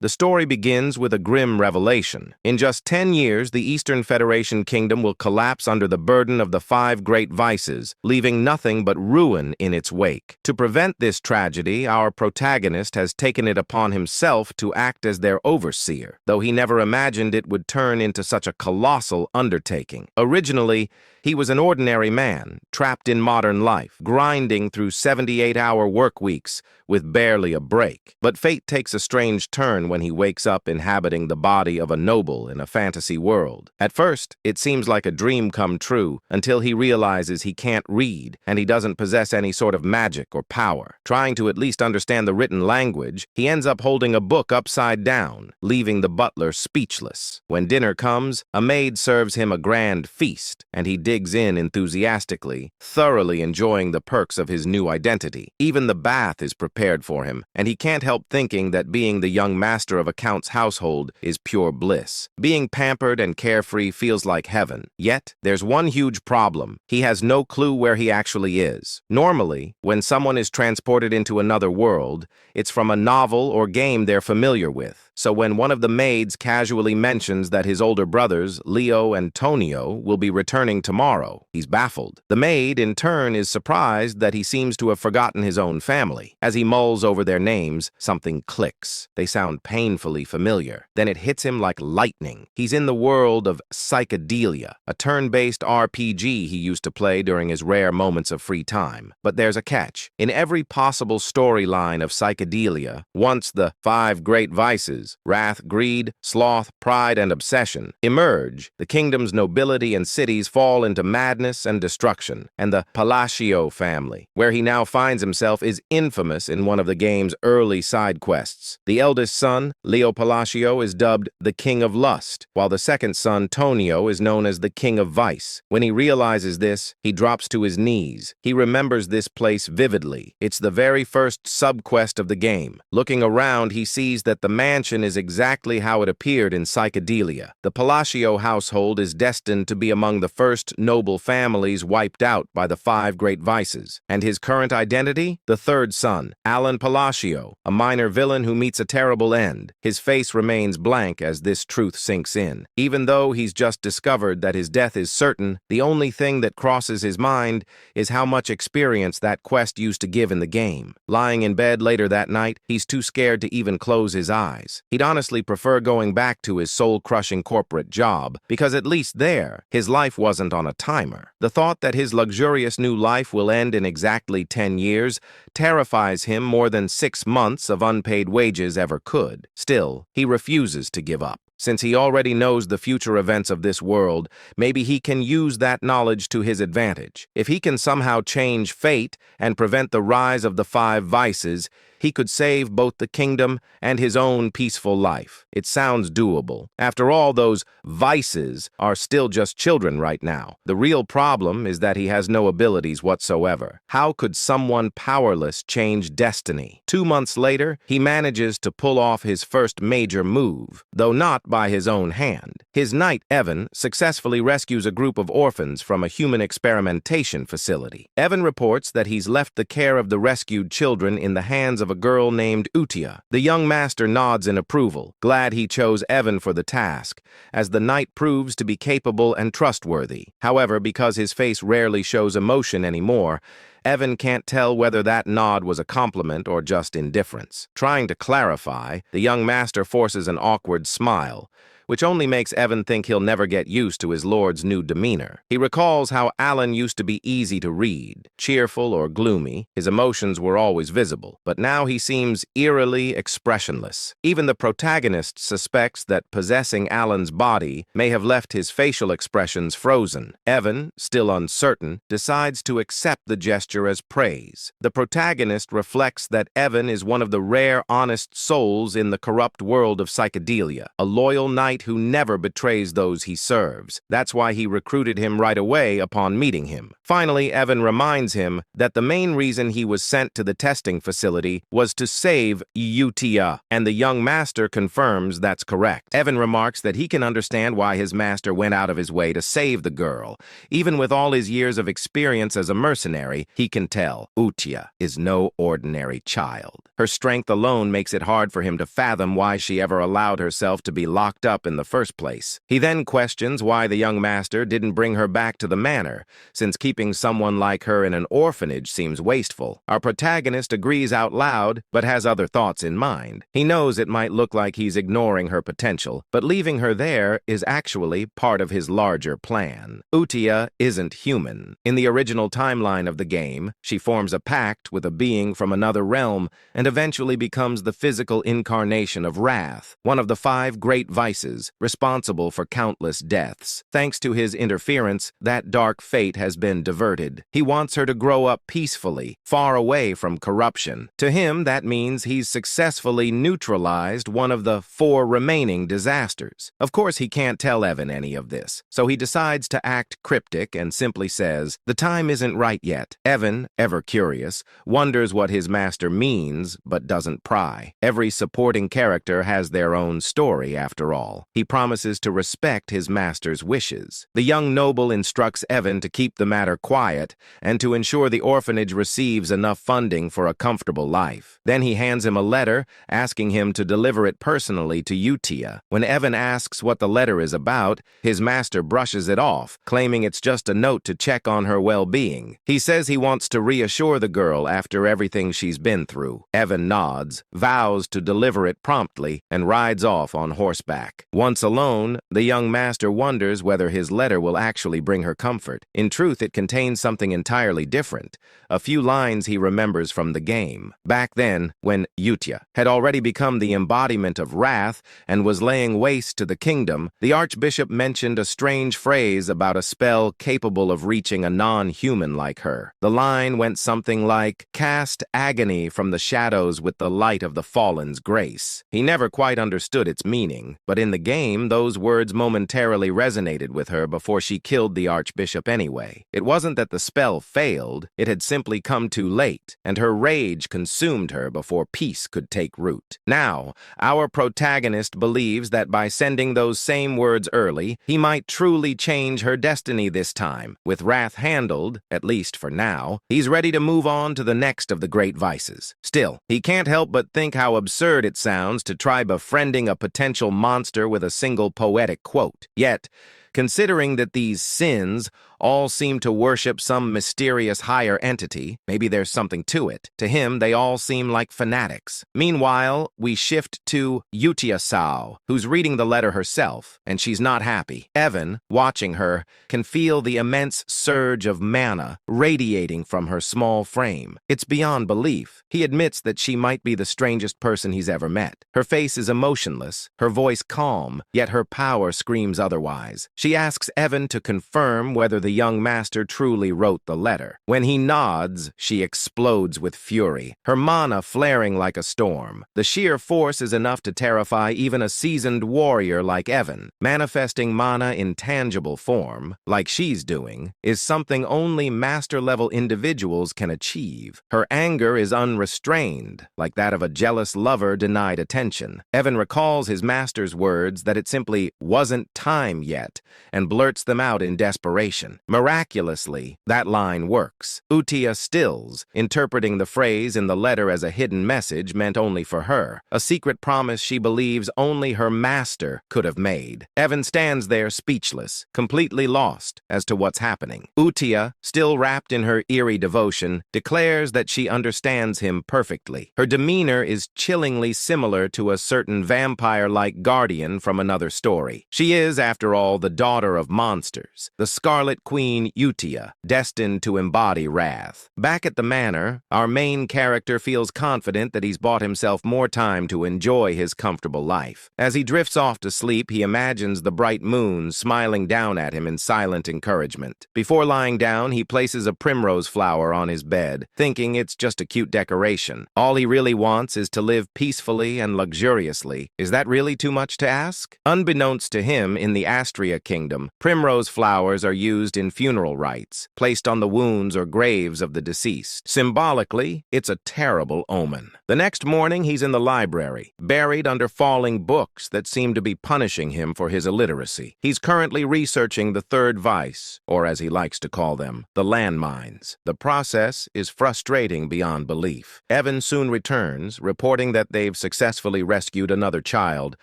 The story begins with a grim revelation. In just 10 years, the Eastern Federation Kingdom will collapse under the burden of the 5 great vices, leaving nothing but ruin in its wake. To prevent this tragedy, our protagonist has taken it upon himself to act as their overseer, though he never imagined it would turn into such a colossal undertaking. Originally, he was an ordinary man, trapped in modern life, grinding through 78-hour work weeks with barely a break. But fate takes a strange turn when he wakes up inhabiting the body of a noble in a fantasy world. At first, it seems like a dream come true until he realizes he can't read and he doesn't possess any sort of magic or power. Trying to at least understand the written language, he ends up holding a book upside down, leaving the butler speechless. When dinner comes, a maid serves him a grand feast, and he digs in enthusiastically, thoroughly enjoying the perks of his new identity. Even the bath is prepared for him, and he can't help thinking that being the young master of a count's household is pure bliss. Being pampered and carefree feels like heaven. Yet, there's one huge problem. He has no clue where he actually is. Normally, when someone is transported into another world, it's from a novel or game they're familiar with. So when one of the maids casually mentions that his older brothers, Leo and Tonio, will be returning tomorrow, he's baffled. The maid, in turn, is surprised that he seems to have forgotten his own family. As he mulls over their names, something clicks. They sound painfully familiar. Then it hits him like lightning. He's in the world of Psychedelia, a turn-based RPG he used to play during his rare moments of free time. But there's a catch. In every possible storyline of Psychedelia, once the 5 great vices, wrath, greed, sloth, pride, and obsession, emerge, the kingdom's nobility and cities fall into madness and destruction, and the Palacio family, where he now finds himself, is infamous in one of the game's early side quests. The eldest son, Leo Palacio, is dubbed the King of Lust, while the second son, Tonio, is known as the King of Vice. When he realizes this, he drops to his knees. He remembers this place vividly. It's the very first sub-quest of the game. Looking around, he sees that the mansion is exactly how it appeared in Psychedelia. The Palacio household is destined to be among the first noble families wiped out by the 5 great vices. And his current identity? The third son, Alan Palacio, a minor villain who meets a terrible end. His face remains blank as this truth sinks in. Even though he's just discovered that his death is certain, the only thing that crosses his mind is how much experience that quest used to give in the game. Lying in bed later that night, he's too scared to even close his eyes. He'd honestly prefer going back to his soul-crushing corporate job, because at least there, his life wasn't on a timer. The thought that his luxurious new life will end in exactly 10 years terrifies him more than 6 months of unpaid wages ever could. Still, he refuses to give up. Since he already knows the future events of this world, maybe he can use that knowledge to his advantage. If he can somehow change fate and prevent the rise of the 5 vices, he could save both the kingdom and his own peaceful life. It sounds doable. After all, those vices are still just children right now. The real problem is that he has no abilities whatsoever. How could someone powerless change destiny? 2 months later, he manages to pull off his first major move, though not by his own hand. His knight, Evan, successfully rescues a group of orphans from a human experimentation facility. Evan reports that he's left the care of the rescued children in the hands of a girl named Utia. The young master nods in approval, glad he chose Evan for the task, as the knight proves to be capable and trustworthy. However, because his face rarely shows emotion anymore, Evan can't tell whether that nod was a compliment or just indifference. Trying to clarify, the young master forces an awkward smile, which only makes Evan think he'll never get used to his lord's new demeanor. He recalls how Alan used to be easy to read, cheerful or gloomy. His emotions were always visible, but now he seems eerily expressionless. Even the protagonist suspects that possessing Alan's body may have left his facial expressions frozen. Evan, still uncertain, decides to accept the gesture as praise. The protagonist reflects that Evan is one of the rare honest souls in the corrupt world of Psychedelia, a loyal knight who never betrays those he serves. That's why he recruited him right away upon meeting him. Finally, Evan reminds him that the main reason he was sent to the testing facility was to save Utia, and the young master confirms that's correct. Evan remarks that he can understand why his master went out of his way to save the girl. Even with all his years of experience as a mercenary, he can tell Utia is no ordinary child. Her strength alone makes it hard for him to fathom why she ever allowed herself to be locked up in the first place. He then questions why the young master didn't bring her back to the manor, since keeping someone like her in an orphanage seems wasteful. Our protagonist agrees out loud, but has other thoughts in mind. He knows it might look like he's ignoring her potential, but leaving her there is actually part of his larger plan. Utia isn't human. In the original timeline of the game, she forms a pact with a being from another realm and eventually becomes the physical incarnation of wrath, one of the 5 great vices responsible for countless deaths. Thanks to his interference, that dark fate has been diverted. He wants her to grow up peacefully, far away from corruption. To him, that means he's successfully neutralized one of the 4 remaining disasters. Of course, he can't tell Evan any of this, so he decides to act cryptic and simply says, "The time isn't right yet." Evan, ever curious, wonders what his master means, but doesn't pry. Every supporting character has their own story, after all. He promises to respect his master's wishes. The young noble instructs Evan to keep the matter quiet and to ensure the orphanage receives enough funding for a comfortable life. Then he hands him a letter, asking him to deliver it personally to Utia. When Evan asks what the letter is about, his master brushes it off, claiming it's just a note to check on her well-being. He says he wants to reassure the girl after everything she's been through. Evan nods, vows to deliver it promptly, and rides off on horseback. Once alone, the young master wonders whether his letter will actually bring her comfort. In truth, it contains something entirely different, a few lines he remembers from the game. Back then, when Utia had already become the embodiment of wrath and was laying waste to the kingdom, the archbishop mentioned a strange phrase about a spell capable of reaching a non-human like her. The line went something like, "Cast agony from the shadows with the light of the fallen's grace." He never quite understood its meaning, but in the game, those words momentarily resonated with her before she killed the archbishop anyway. It wasn't that the spell failed, it had simply come too late, and her rage consumed her before peace could take root. Now, our protagonist believes that by sending those same words early, he might truly change her destiny this time. With wrath handled, at least for now, he's ready to move on to the next of the great vices. Still, he can't help but think how absurd it sounds to try befriending a potential monster with a single poetic quote. Yet, considering that these sins all seem to worship some mysterious higher entity, maybe there's something to it. To him, they all seem like fanatics. Meanwhile, we shift to Utia Sao, who's reading the letter herself, and she's not happy. Evan, watching her, can feel the immense surge of mana radiating from her small frame. It's beyond belief. He admits that she might be the strangest person he's ever met. Her face is emotionless, her voice calm, yet her power screams otherwise. She asks Evan to confirm whether the young master truly wrote the letter. When he nods, she explodes with fury, her mana flaring like a storm. The sheer force is enough to terrify even a seasoned warrior like Evan. Manifesting mana in tangible form, like she's doing, is something only master-level individuals can achieve. Her anger is unrestrained, like that of a jealous lover denied attention. Evan recalls his master's words that it simply wasn't time yet, and blurts them out in desperation. Miraculously, that line works. Utia stills, interpreting the phrase in the letter as a hidden message meant only for her, a secret promise she believes only her master could have made. Evan stands there speechless, completely lost as to what's happening. Utia, still wrapped in her eerie devotion, declares that she understands him perfectly. Her demeanor is chillingly similar to a certain vampire-like guardian from another story. She is, after all, the daughter of monsters, the Scarlet Queen Utia, destined to embody wrath. Back at the manor, our main character feels confident that he's bought himself more time to enjoy his comfortable life. As he drifts off to sleep, he imagines the bright moon smiling down at him in silent encouragement. Before lying down, he places a primrose flower on his bed, thinking it's just a cute decoration. All he really wants is to live peacefully and luxuriously. Is that really too much to ask? Unbeknownst to him, in the Astria kingdom, primrose flowers are used in funeral rites, placed on the wounds or graves of the deceased. Symbolically, it's a terrible omen. The next morning, he's in the library, buried under falling books that seem to be punishing him for his illiteracy. He's currently researching the third vice, or as he likes to call them, the landmines. The process is frustrating beyond belief. Evan soon returns, reporting that they've successfully rescued another child,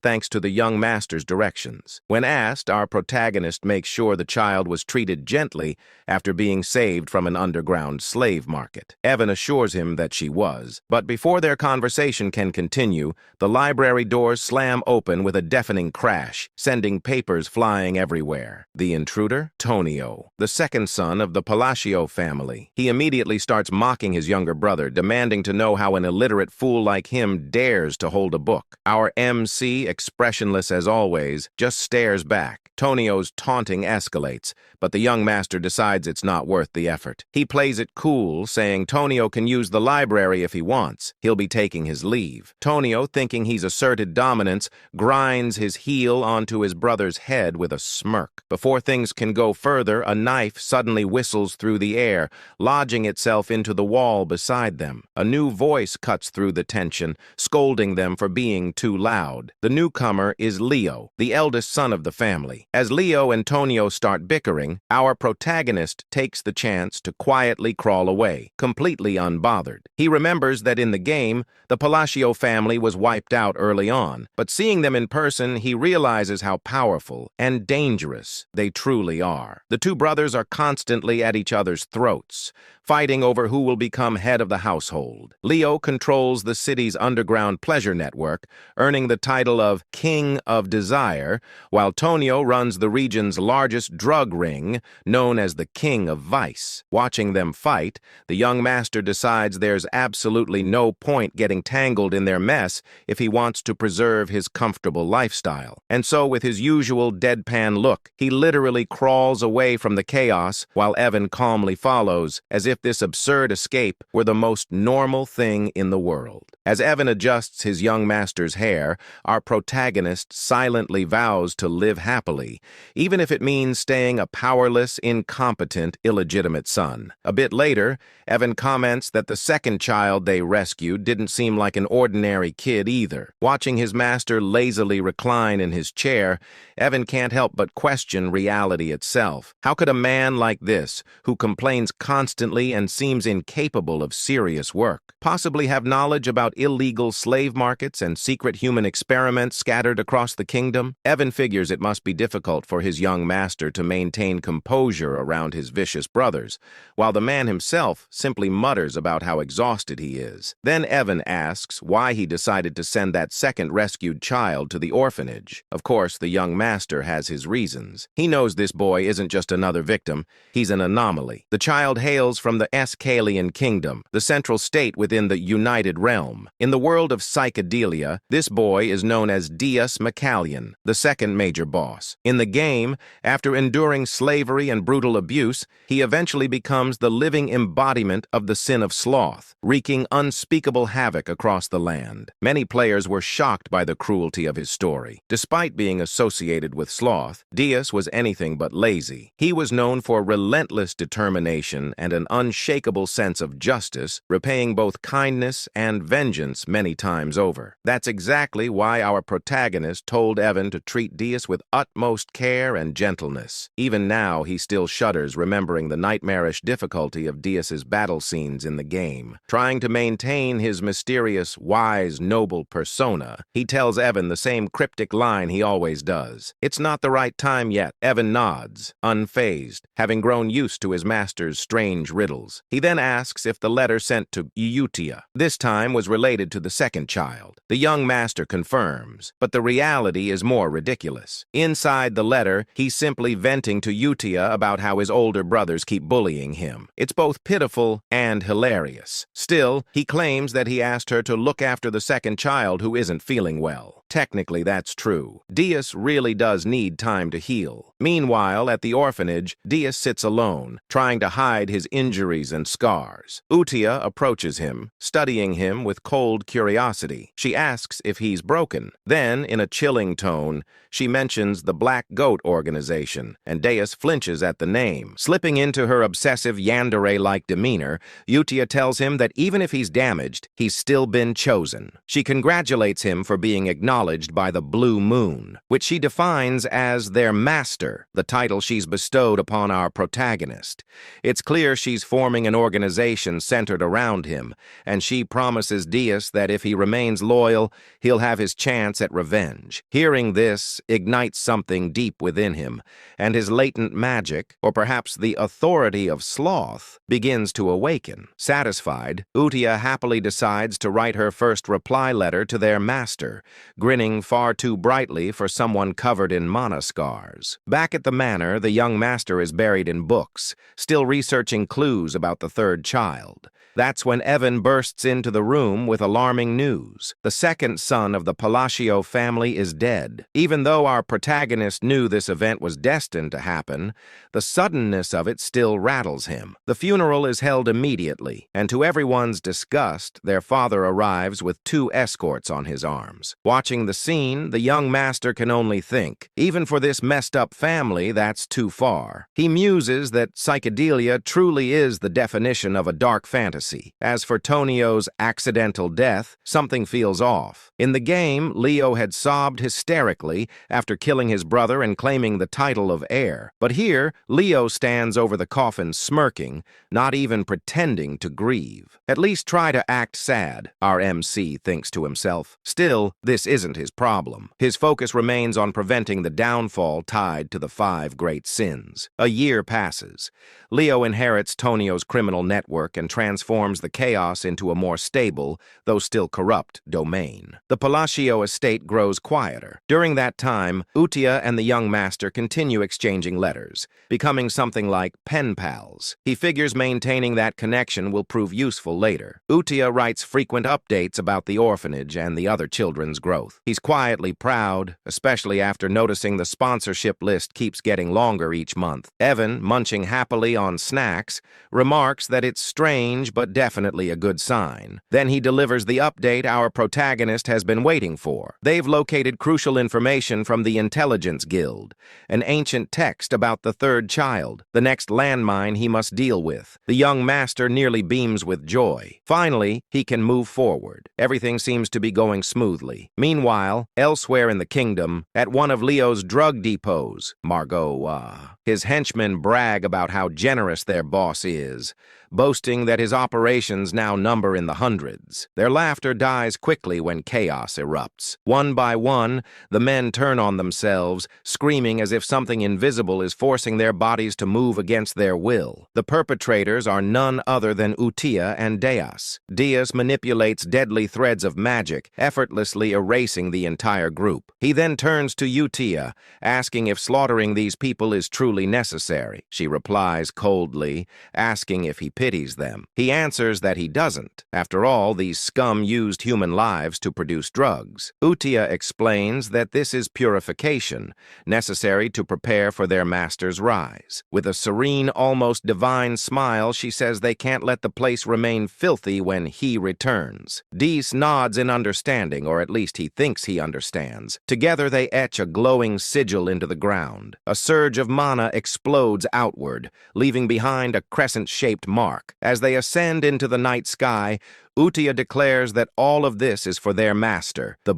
thanks to the young master's directions. When asked, our protagonist makes sure the child was treated gently after being saved from an underground slave market. Evan assures him that she was, but before their conversation can continue, the library doors slam open with a deafening crash, sending papers flying everywhere. The intruder? Tonio, the second son of the Palacio family. He immediately starts mocking his younger brother, demanding to know how an illiterate fool like him dares to hold a book. Our MC, expressionless as always, just stares back. Tonio's taunting escalates, but the young master decides it's not worth the effort. He plays it cool, saying Tonio can use the library if he wants. He'll be taking his leave. Tonio, thinking he's asserted dominance, grinds his heel onto his brother's head with a smirk. Before things can go further, a knife suddenly whistles through the air, lodging itself into the wall beside them. A new voice cuts through the tension, scolding them for being too loud. The newcomer is Leo, the eldest son of the family. As Leo and Tonio start bickering, our protagonist takes the chance to quietly crawl away, completely unbothered. He remembers that in the game, the Palacio family was wiped out early on, but seeing them in person, he realizes how powerful and dangerous they truly are. The two brothers are constantly at each other's throats, fighting over who will become head of the household. Leo controls the city's underground pleasure network, earning the title of King of Desire, while Tonio runs the region's largest drug ring, known as the King of Vice. Watching them fight, the young master decides there's absolutely no point getting tangled in their mess if he wants to preserve his comfortable lifestyle. And so, with his usual deadpan look, he literally crawls away from the chaos while Evan calmly follows, as if this absurd escape were the most normal thing in the world. As Evan adjusts his young master's hair, our protagonist silently vows to live happily, even if it means staying a powerless, incompetent, illegitimate son. A bit later, Evan comments that the second child they rescued didn't seem like an ordinary kid either. Watching his master lazily recline in his chair, Evan can't help but question reality itself. How could a man like this, who complains constantly and seems incapable of serious work, possibly have knowledge about illegal slave markets and secret human experiments scattered across the kingdom? Evan figures it must be difficult for his young master to maintain composure around his vicious brothers, while the man himself simply mutters about how exhausted he is. Then Evan asks why he decided to send that second rescued child to the orphanage. Of course, the young master has his reasons. He knows this boy isn't just another victim, he's an anomaly. The child hails from the Escalian Kingdom, the central state within the United Realm. In the world of psychedelia, this boy is known as Dias Macallion, the second major boss. In the game, after enduring slavery and brutal abuse, he eventually becomes the living embodiment of the sin of sloth, wreaking unspeakable havoc across the land. Many players were shocked by the cruelty of his story. Despite being associated with sloth, Dias was anything but lazy. He was known for relentless determination and an unshakable sense of justice, repaying both kindness and vengeance many times over. That's exactly why our protagonist told Evan to treat Dias with utmost care and gentleness. Even now, he still shudders remembering the nightmarish difficulty of Dias's battle scenes in the game. Trying to maintain his mysterious, wise, noble persona, he tells Evan the same cryptic line he always does. It's not the right time yet. Evan nods, unfazed, having grown used to his master's strange riddles. He then asks if the letter sent to Eutia this time was related to the second child. The young master confirms, but the reality is more ridiculous. Inside the letter, he's simply venting to Eutia about how his older brothers keep bullying him. It's both pitiful and hilarious. Still, he claims that he asked her to look after the second child who isn't feeling well. Technically, that's true. Dias really does need time to heal. Meanwhile, at the orphanage, Dias sits alone, trying to hide his injured injuries and scars. Utia approaches him, studying him with cold curiosity. She asks if he's broken. Then, in a chilling tone, she mentions the Black Goat organization, and Deus flinches at the name. Slipping into her obsessive yandere-like demeanor, Utia tells him that even if he's damaged, he's still been chosen. She congratulates him for being acknowledged by the Blue Moon, which she defines as their master, the title she's bestowed upon our protagonist. It's clear she's forming an organization centered around him, and she promises Deus that if he remains loyal, he'll have his chance at revenge. Hearing this ignites something deep within him, and his latent magic, or perhaps the authority of sloth, begins to awaken. Satisfied, Utia happily decides to write her first reply letter to their master, grinning far too brightly for someone covered in mana scars. Back at the manor, the young master is buried in books, still researching clues about the third child. That's when Evan bursts into the room with alarming news. The second son of the Palacio family is dead. Even though our protagonist knew this event was destined to happen, the suddenness of it still rattles him. The funeral is held immediately, and to everyone's disgust, their father arrives with 2 escorts on his arms. Watching the scene, the young master can only think, even for this messed-up family, that's too far. He muses that psychedelia truly is the definition of a dark fantasy. As for Tonio's accidental death, something feels off. In the game, Leo had sobbed hysterically after killing his brother and claiming the title of heir. But here, Leo stands over the coffin smirking, not even pretending to grieve. At least try to act sad, our MC thinks to himself. Still, this isn't his problem. His focus remains on preventing the downfall tied to the 5 great sins. A year passes. Leo inherits Tonio's criminal network and transforms the chaos into a more stable, though still corrupt, domain. The Palacio estate grows quieter. During that time, Utia and the young master continue exchanging letters, becoming something like pen pals. He figures maintaining that connection will prove useful later. Utia writes frequent updates about the orphanage and the other children's growth. He's quietly proud, especially after noticing the sponsorship list keeps getting longer each month. Evan, munching happily on snacks, remarks that it's strange but definitely a good sign. Then he delivers the update our protagonist has been waiting for. They've located crucial information from the Intelligence Guild, an ancient text about the third child, the next landmine he must deal with. The young master nearly beams with joy. Finally, he can move forward. Everything seems to be going smoothly. Meanwhile, elsewhere in the kingdom, at one of Leo's drug depots, his henchmen brag about how generous their boss is, boasting that his operations now number in the hundreds. Their laughter dies quickly when chaos erupts. One by one, the men turn on themselves, screaming as if something invisible is forcing their bodies to move against their will. The perpetrators are none other than Utia and Deus. Deus manipulates deadly threads of magic, effortlessly erasing the entire group. He then turns to Utia, asking if slaughtering these people is truly necessary. She replies coldly, asking if he pities them. He answers that he doesn't. After all, these scum used human lives to produce drugs. Utia explains that this is purification, necessary to prepare for their master's rise. With a serene, almost divine smile, she says they can't let the place remain filthy when he returns. Dees nods in understanding, or at least he thinks he understands. Together they etch a glowing sigil into the ground. A surge of mana explodes outward, leaving behind a crescent-shaped mark. As they ascend into the night sky, Utia declares that all of this is for their master, the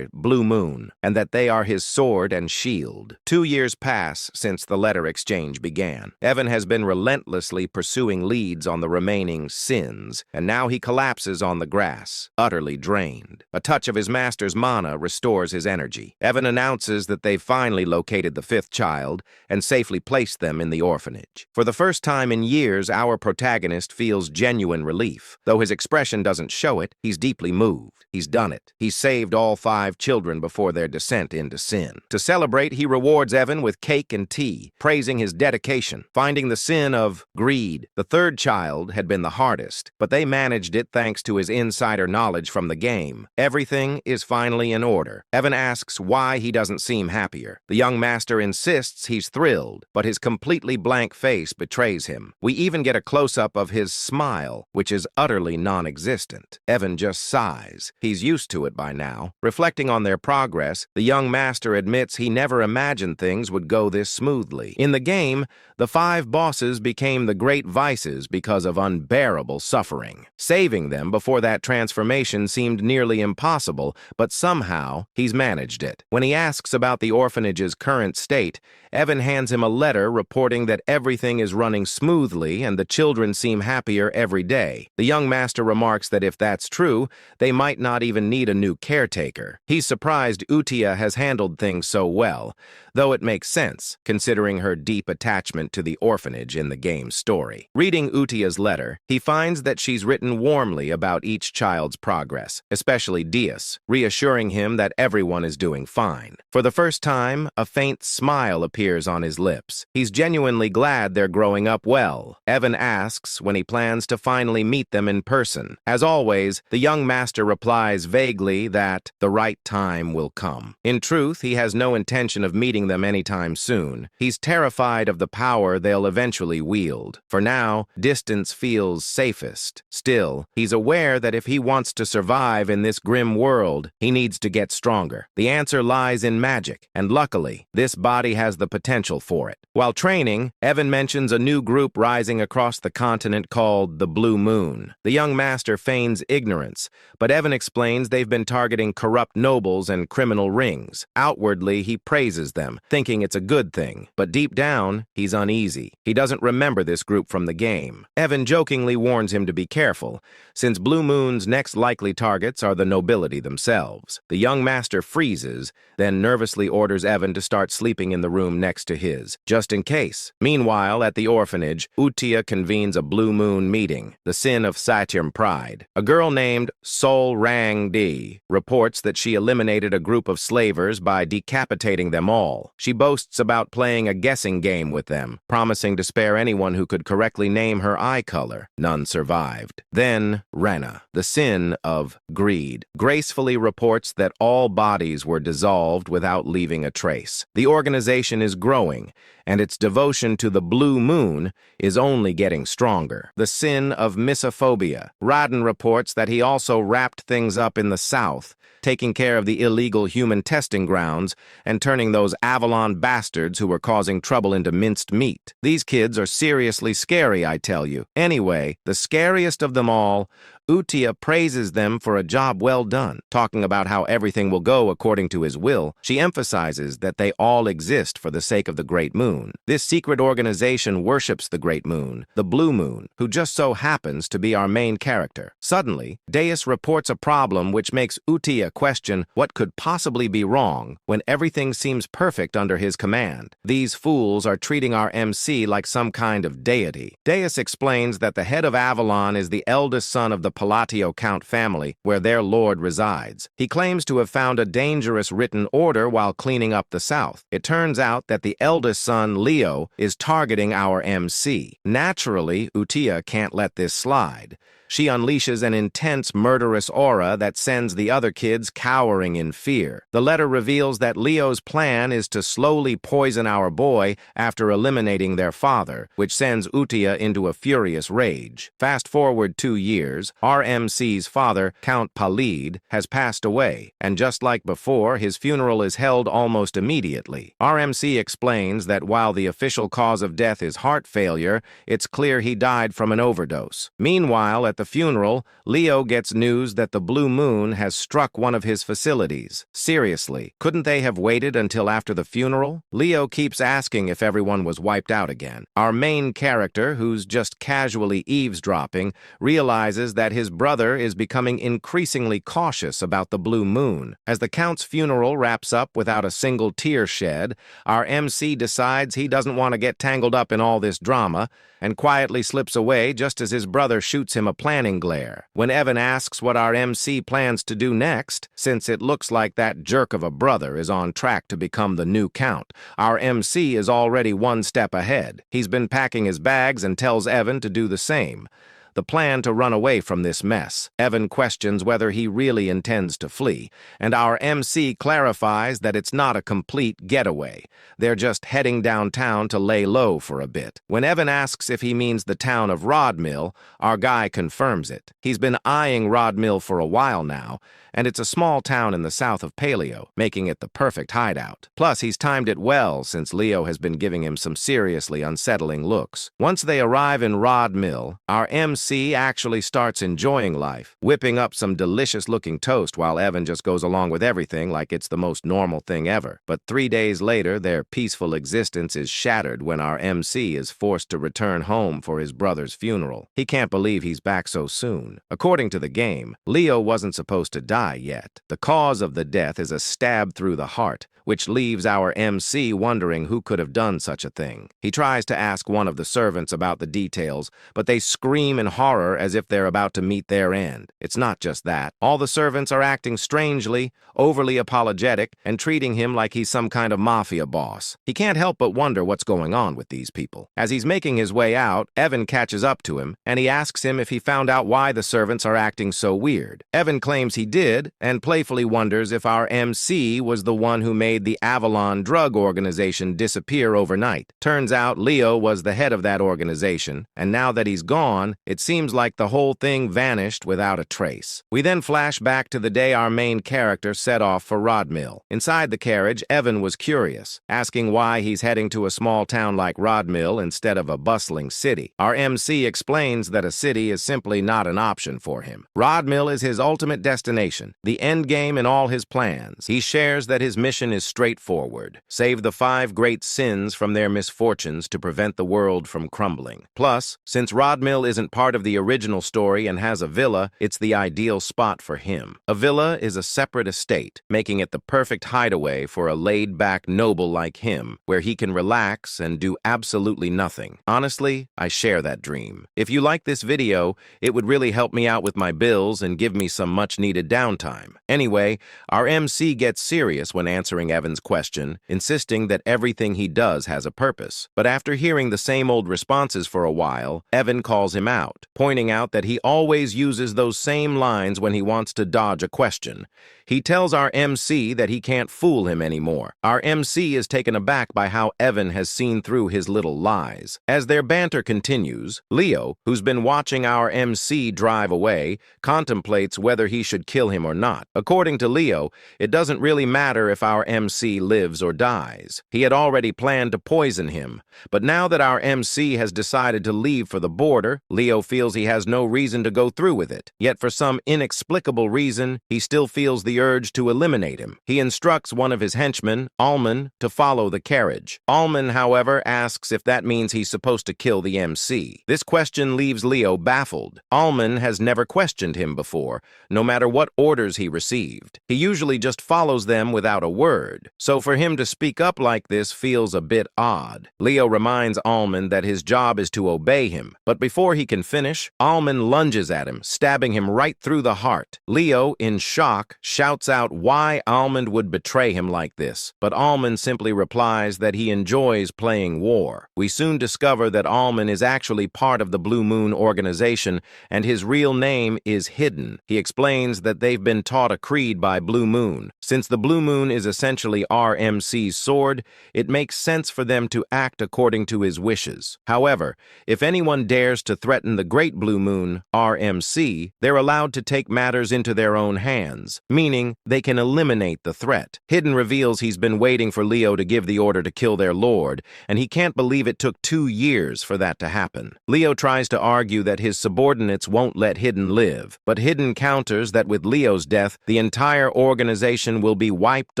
Blue Moon, and that they are his sword and shield. 2 years pass since the letter exchange began. Evan has been relentlessly pursuing leads on the remaining sins, and now he collapses on the grass, utterly drained. A touch of his master's mana restores his energy. Evan announces that they've finally located the 5th child and safely placed them in the orphanage. For the first time in years, our protagonist feels genuine relief, though his expression doesn't show it, he's deeply moved. He's done it. He's saved all 5 children before their descent into sin. To celebrate, he rewards Evan with cake and tea, praising his dedication, finding the sin of greed. The 3rd child had been the hardest, but they managed it thanks to his insider knowledge from the game. Everything is finally in order. Evan asks why he doesn't seem happier. The young master insists he's thrilled, but his completely blank face betrays him. We even get a close-up of his smile, which is utterly non-existent. Evan just sighs. He's used to it by now. Reflecting on their progress, the young master admits he never imagined things would go this smoothly. In the game, the 5 bosses became the great vices because of unbearable suffering. Saving them before that transformation seemed nearly impossible, but somehow he's managed it. When he asks about the orphanage's current state, Evan hands him a letter reporting that everything is running smoothly and the children seem happier every day. The young master remarks that if that's true, they might not even need a new caretaker. He's surprised Utia has handled things so well, though it makes sense, considering her deep attachment to the orphanage in the game's story. Reading Utia's letter, he finds that she's written warmly about each child's progress, especially Dias, reassuring him that everyone is doing fine. For the first time, a faint smile appears on his lips. He's genuinely glad they're growing up well. Evan asks when he plans to finally meet them in person. As always, the young master replies vaguely that the right time will come. In truth, he has no intention of meeting them anytime soon. He's terrified of the power they'll eventually wield. For now, distance feels safest. Still, he's aware that if he wants to survive in this grim world, he needs to get stronger. The answer lies in magic, and luckily, this body has the potential for it. While training, Evan mentions a new group rising across the continent called the Blue Moon. The young master feigns ignorance, but Evan explains they've been targeting corrupt nobles and criminal rings. Outwardly, he praises them, thinking it's a good thing, but deep down, he's uneasy. He doesn't remember this group from the game. Evan jokingly warns him to be careful, since Blue Moon's next likely targets are the nobility themselves. The young master freezes, then nervously orders Evan to start sleeping in the room next to his, just in case. Meanwhile, at the orphanage, Utia convenes a Blue Moon meeting, the sin of Satyam pride. A girl named Sol Rang Di reports that she eliminated a group of slavers by decapitating them all. She boasts about playing a guessing game with them, promising to spare anyone who could correctly name her eye color. None survived. Then, Rena, the sin of greed, gracefully reports that all bodies were dissolved without leaving a trace. The organization is growing, and its devotion to the Blue Moon is only getting stronger. The sin of misophobia. Radin reports that he also wrapped things up in the south, taking care of the illegal human testing grounds and turning those Avalon bastards who were causing trouble into minced meat. These kids are seriously scary, I tell you. Anyway, the scariest of them all, Utia praises them for a job well done. Talking about how everything will go according to his will, she emphasizes that they all exist for the sake of the Great Moon. This secret organization worships the Great Moon, the Blue Moon, who just so happens to be our main character. Suddenly, Deus reports a problem which makes Utia question what could possibly be wrong when everything seems perfect under his command. These fools are treating our MC like some kind of deity. Deus explains that the head of Avalon is the eldest son of the Palatio Count family, where their lord resides. He claims to have found a dangerous written order while cleaning up the south. It turns out that the eldest son, Leo, is targeting our MC. Naturally, Utia can't let this slide. She unleashes an intense, murderous aura that sends the other kids cowering in fear. The letter reveals that Leo's plan is to slowly poison our boy after eliminating their father, which sends Utia into a furious rage. Fast forward 2 years, RMC's father, Count Palid, has passed away, and just like before, his funeral is held almost immediately. RMC explains that while the official cause of death is heart failure, it's clear he died from an overdose. Meanwhile, at the funeral, Leo gets news that the Blue Moon has struck one of his facilities. Seriously, couldn't they have waited until after the funeral? Leo keeps asking if everyone was wiped out again. Our main character, who's just casually eavesdropping, realizes that his brother is becoming increasingly cautious about the Blue Moon. As the Count's funeral wraps up without a single tear shed, our MC decides he doesn't want to get tangled up in all this drama and quietly slips away just as his brother shoots him a planning glare. When Evan asks what our MC plans to do next, since it looks like that jerk of a brother is on track to become the new Count, our MC is already one step ahead. He's been packing his bags and tells Evan to do the same. The plan to run away from this mess. Evan questions whether he really intends to flee, and our MC clarifies that it's not a complete getaway. They're just heading downtown to lay low for a bit. When Evan asks if he means the town of Rodmill, our guy confirms it. He's been eyeing Rodmill for a while now, and it's a small town in the south of Paleo, making it the perfect hideout. Plus, he's timed it well since Leo has been giving him some seriously unsettling looks. Once they arrive in Rodmill, our MC actually starts enjoying life, whipping up some delicious-looking toast while Evan just goes along with everything like it's the most normal thing ever. But 3 days later, their peaceful existence is shattered when our MC is forced to return home for his brother's funeral. He can't believe he's back so soon. According to the game, Leo wasn't supposed to die yet. The cause of the death is a stab through the heart, which leaves our MC wondering who could have done such a thing. He tries to ask one of the servants about the details, but they scream in horror as if they're about to meet their end. It's not just that. All the servants are acting strangely, overly apologetic, and treating him like he's some kind of mafia boss. He can't help but wonder what's going on with these people. As he's making his way out, Evan catches up to him, and he asks him if he found out why the servants are acting so weird. Evan claims he did, and playfully wonders if our MC was the one who made the Avalon drug organization disappear overnight. Turns out Leo was the head of that organization, and now that he's gone, it seems like the whole thing vanished without a trace. We then flash back to the day our main character set off for Rodmill. Inside the carriage, Evan was curious, asking why he's heading to a small town like Rodmill instead of a bustling city. Our MC explains that a city is simply not an option for him. Rodmill is his ultimate destination, the end game in all his plans. He shares that his mission is straightforward: save the 5 great sins from their misfortunes to prevent the world from crumbling. Plus, since Rodmill isn't part of the original story and has a villa, it's the ideal spot for him. A villa is a separate estate, making it the perfect hideaway for a laid-back noble like him, where he can relax and do absolutely nothing. Honestly, I share that dream. If you like this video, it would really help me out with my bills and give me some much-needed downtime. Anyway, our MC gets serious when answering Evan's question, insisting that everything he does has a purpose. But after hearing the same old responses for a while, Evan calls him out, pointing out that he always uses those same lines when he wants to dodge a question. He tells our MC that he can't fool him anymore. Our MC is taken aback by how Evan has seen through his little lies. As their banter continues, Leo, who's been watching our MC drive away, contemplates whether he should kill him or not. According to Leo, it doesn't really matter if our MC lives or dies. He had already planned to poison him, but now that our MC has decided to leave for the border, Leo feels he has no reason to go through with it. Yet for some inexplicable reason, he still feels the urge to eliminate him. He instructs one of his henchmen, Alman, to follow the carriage. Alman, however, asks if that means he's supposed to kill the MC. This question leaves Leo baffled. Alman has never questioned him before, no matter what orders he received. He usually just follows them without a word. So for him to speak up like this feels a bit odd. Leo reminds Alman that his job is to obey him, but before he can finish, Alman lunges at him, stabbing him right through the heart. Leo, in shock, shouts out why Alman would betray him like this, but Alman simply replies that he enjoys playing war. We soon discover that Alman is actually part of the Blue Moon organization, and his real name is Hidden. He explains that they've been taught a creed by Blue Moon. Since the Blue Moon is essentially RMC's sword, it makes sense for them to act according to his wishes. However, if anyone dares to threaten the Great Blue Moon, RMC, they're allowed to take matters into their own hands, meaning they can eliminate the threat. Hidden reveals he's been waiting for Leo to give the order to kill their lord, and he can't believe it took 2 years for that to happen. Leo tries to argue that his subordinates won't let Hidden live, but Hidden counters that with Leo's death, the entire organization will be wiped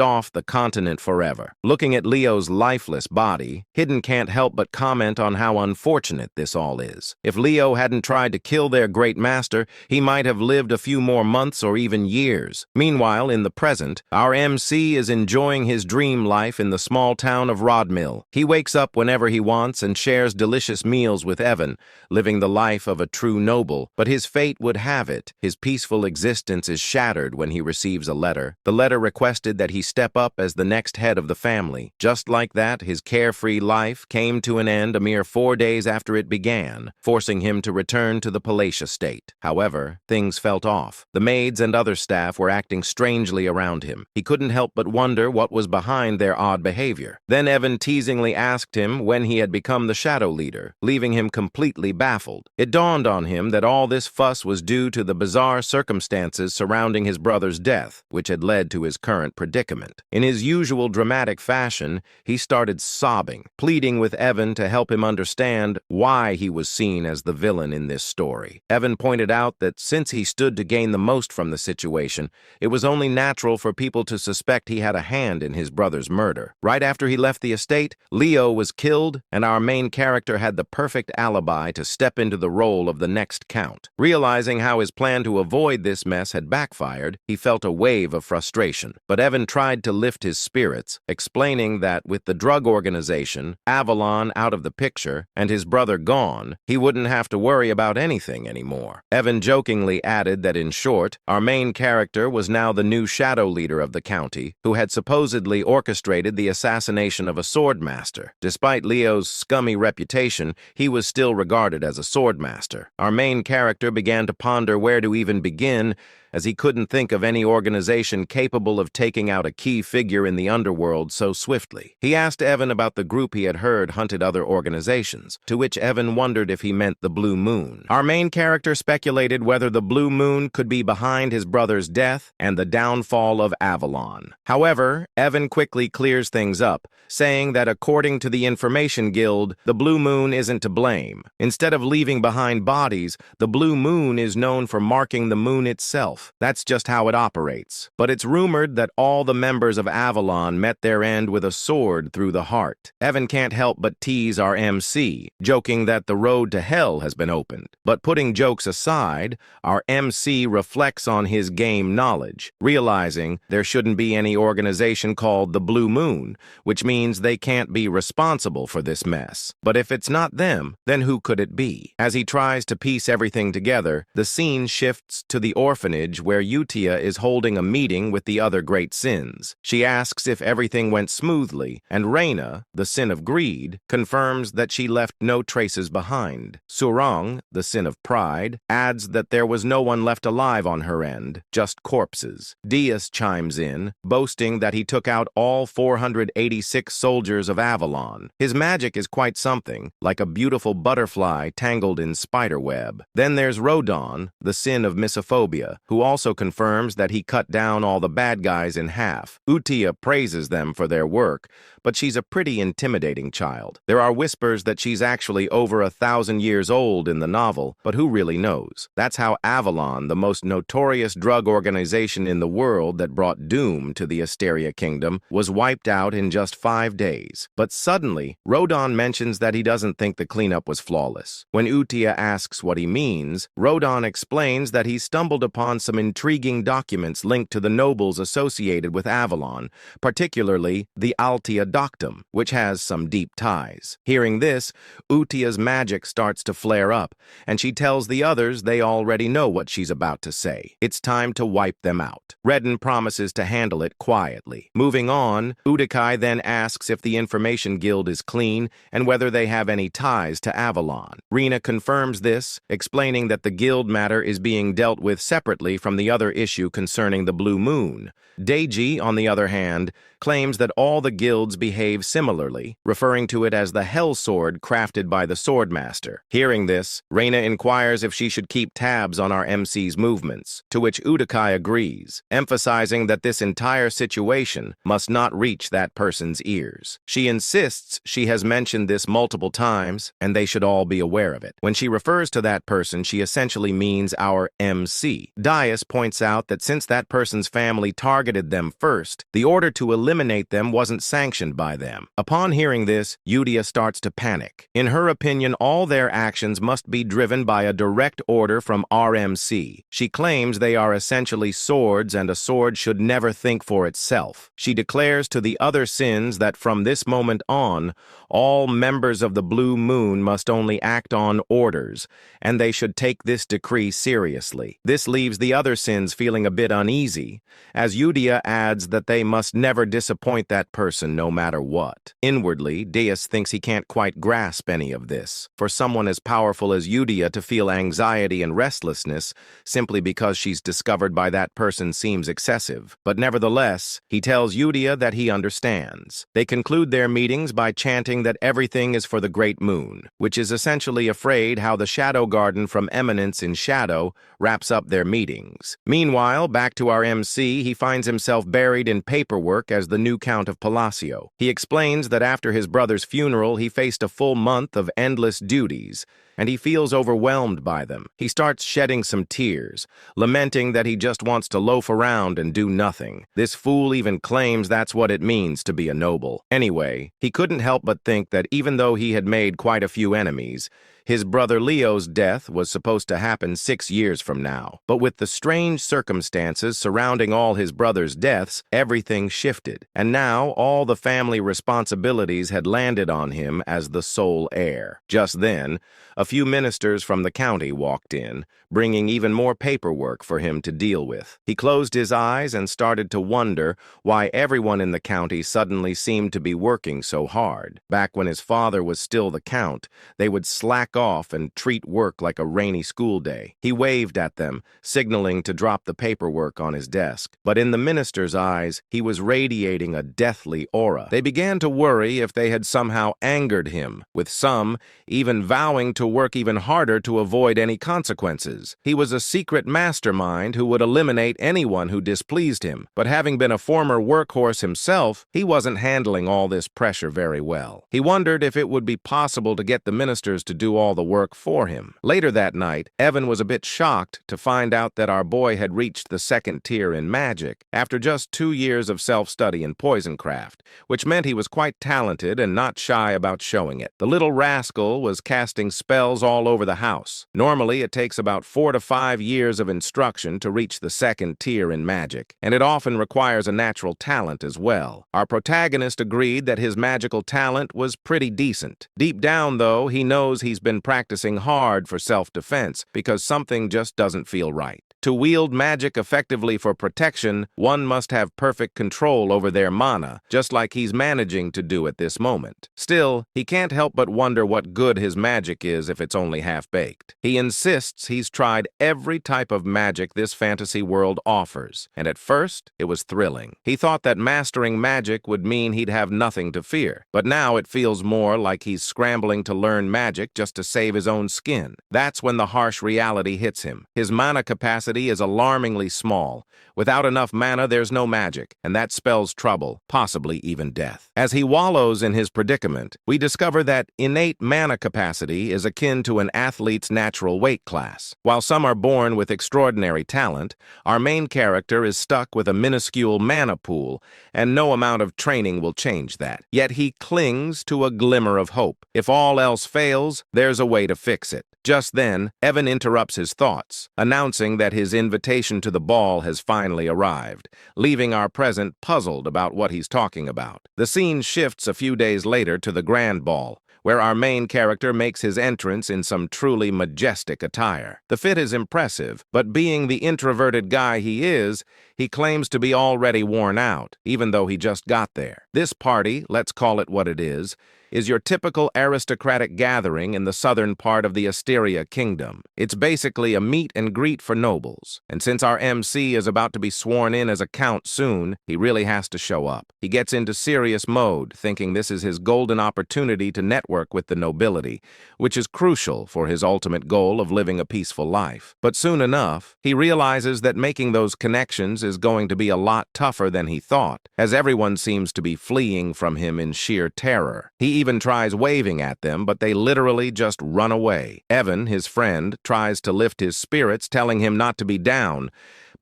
off the continent forever. Looking at Leo's lifeless body, Hidden can't help but comment on how unfortunate this all is. If Leo hadn't tried to kill their great master, he might have lived a few more months or even years. Meanwhile, Meanwhile, in the present, our MC is enjoying his dream life in the small town of Rodmill. He wakes up whenever he wants and shares delicious meals with Evan, living the life of a true noble. But his fate would have it, his peaceful existence is shattered when he receives a letter. The letter requested that he step up as the next head of the family. Just like that, his carefree life came to an end a mere 4 days after it began, forcing him to return to the palatial state. However, things felt off. The maids and other staff were acting strangely around him. He couldn't help but wonder what was behind their odd behavior. Then Evan teasingly asked him when he had become the shadow leader, leaving him completely baffled. It dawned on him that all this fuss was due to the bizarre circumstances surrounding his brother's death, which had led to his current predicament. In his usual dramatic fashion, he started sobbing, pleading with Evan to help him understand why he was seen as the villain in this story. Evan pointed out that since he stood to gain the most from the situation, it was only natural for people to suspect he had a hand in his brother's murder. Right after he left the estate, Leo was killed, and our main character had the perfect alibi to step into the role of the next count. Realizing how his plan to avoid this mess had backfired, he felt a wave of frustration. But Evan tried to lift his spirits, explaining that with the drug organization, Avalon out of the picture, and his brother gone, he wouldn't have to worry about anything anymore. Evan jokingly added that in short, our main character was now the new shadow leader of the county, who had supposedly orchestrated the assassination of a swordmaster. Despite Leo's scummy reputation, he was still regarded as a swordmaster. Our main character began to ponder where to even begin, as he couldn't think of any organization capable of taking out a key figure in the underworld so swiftly. He asked Evan about the group he had heard hunted other organizations, to which Evan wondered if he meant the Blue Moon. Our main character speculated whether the Blue Moon could be behind his brother's death and the downfall of Avalon. However, Evan quickly clears things up, saying that according to the Information Guild, the Blue Moon isn't to blame. Instead of leaving behind bodies, the Blue Moon is known for marking the moon itself. That's just how it operates. But it's rumored that all the members of Avalon met their end with a sword through the heart. Evan can't help but tease our MC, joking that the road to hell has been opened. But putting jokes aside, our MC reflects on his game knowledge, realizing there shouldn't be any organization called the Blue Moon, which means they can't be responsible for this mess. But if it's not them, then who could it be? As he tries to piece everything together, the scene shifts to the orphanage where Utia is holding a meeting with the other great sins. She asks if everything went smoothly, and Reina, the sin of greed, confirms that she left no traces behind. Surang, the sin of pride, adds that there was no one left alive on her end, just corpses. Dias chimes in, boasting that he took out all 486 soldiers of Avalon. His magic is quite something, like a beautiful butterfly tangled in spiderweb. Then there's Rodon, the sin of misophobia, who also confirms that he cut down all the bad guys in half. Utia praises them for their work, but she's a pretty intimidating child. There are whispers that she's actually over 1,000 years old in the novel, but who really knows? That's how Avalon, the most notorious drug organization in the world that brought doom to the Asteria Kingdom, was wiped out in just 5 days. But suddenly, Rodon mentions that he doesn't think the cleanup was flawless. When Utia asks what he means, Rodon explains that he stumbled upon some intriguing documents linked to the nobles associated with Avalon, particularly the Altia Doctum, which has some deep ties. Hearing this, Utia's magic starts to flare up, and she tells the others they already know what she's about to say. It's time to wipe them out. Redden promises to handle it quietly. Moving on, Udikai then asks if the Information Guild is clean and whether they have any ties to Avalon. Rena confirms this, explaining that the guild matter is being dealt with separately from the other issue concerning the Blue Moon. Deiji, on the other hand, claims that all the guilds behave similarly, referring to it as the Hell Sword crafted by the Swordmaster. Hearing this, Reina inquires if she should keep tabs on our MC's movements, to which Udikai agrees, emphasizing that this entire situation must not reach that person's ears. She insists she has mentioned this multiple times, and they should all be aware of it. When she refers to that person, she essentially means our MC. Dias points out that since that person's family targeted them first, the order to eliminate eliminate them wasn't sanctioned by them. Upon hearing this, Yudia starts to panic. In her opinion, all their actions must be driven by a direct order from RMC. She claims they are essentially swords and a sword should never think for itself. She declares to the other sins that from this moment on, all members of the Blue Moon must only act on orders, and they should take this decree seriously. This leaves the other sins feeling a bit uneasy, as Yudia adds that they must never disappoint that person no matter what. Inwardly, Deus thinks he can't quite grasp any of this. For someone as powerful as Yudia to feel anxiety and restlessness simply because she's discovered by that person seems excessive. But nevertheless, he tells Yudia that he understands. They conclude their meetings by chanting that everything is for the Great Moon, which is essentially afraid how the Shadow Garden from Eminence in Shadow wraps up their meetings. Meanwhile, back to our MC, he finds himself buried in paperwork as the new Count of Palacio. He explains that after his brother's funeral, he faced a full month of endless duties, and he feels overwhelmed by them. He starts shedding some tears, lamenting that he just wants to loaf around and do nothing. This fool even claims that's what it means to be a noble. Anyway, he couldn't help but think that even though he had made quite a few enemies, his brother Leo's death was supposed to happen 6 years from now. But with the strange circumstances surrounding all his brother's deaths, everything shifted. And now all the family responsibilities had landed on him as the sole heir. Just then, a few ministers from the county walked in, bringing even more paperwork for him to deal with. He closed his eyes and started to wonder why everyone in the county suddenly seemed to be working so hard. Back when his father was still the count, they would slack off and treat work like a rainy school day. He waved at them, signaling to drop the paperwork on his desk. But in the minister's eyes, he was radiating a deathly aura. They began to worry if they had somehow angered him, with some even vowing to work even harder to avoid any consequences. He was a secret mastermind who would eliminate anyone who displeased him. But having been a former workhorse himself, he wasn't handling all this pressure very well. He wondered if it would be possible to get the ministers to do all the work for him. Later that night, Evan was a bit shocked to find out that our boy had reached the 2nd tier in magic after just 2 years of self-study in poisoncraft, which meant he was quite talented and not shy about showing it. The little rascal was casting spells all over the house. Normally, it takes about 4 to 5 years of instruction to reach the 2nd tier in magic, and it often requires a natural talent as well. Our protagonist agreed that his magical talent was pretty decent. Deep down, though, he knows he's been practicing hard for self-defense because something just doesn't feel right. To wield magic effectively for protection, one must have perfect control over their mana, just like he's managing to do at this moment. Still, he can't help but wonder what good his magic is if it's only half-baked. He insists he's tried every type of magic this fantasy world offers, and at first, it was thrilling. He thought that mastering magic would mean he'd have nothing to fear, but now it feels more like he's scrambling to learn magic just to save his own skin. That's when the harsh reality hits him. His mana capacity is alarmingly small. Without enough mana, there's no magic, and that spells trouble, possibly even death. As he wallows in his predicament, we discover that innate mana capacity is akin to an athlete's natural weight class. While some are born with extraordinary talent, our main character is stuck with a minuscule mana pool, and no amount of training will change that. Yet he clings to a glimmer of hope. If all else fails, there's a way to fix it. Just then, Evan interrupts his thoughts, announcing that his invitation to the ball has finally arrived, leaving our present puzzled about what he's talking about. The scene shifts a few days later to the grand ball, where our main character makes his entrance in some truly majestic attire. The fit is impressive, but being the introverted guy he is, he claims to be already worn out, even though he just got there. This party, let's call it what it is your typical aristocratic gathering in the southern part of the Asteria Kingdom. It's basically a meet and greet for nobles, and since our MC is about to be sworn in as a count soon, he really has to show up. He gets into serious mode, thinking this is his golden opportunity to network with the nobility, which is crucial for his ultimate goal of living a peaceful life. But soon enough, he realizes that making those connections is going to be a lot tougher than he thought, as everyone seems to be fleeing from him in sheer terror. He even tries waving at them, but they literally just run away. Evan, his friend, tries to lift his spirits, telling him not to be down,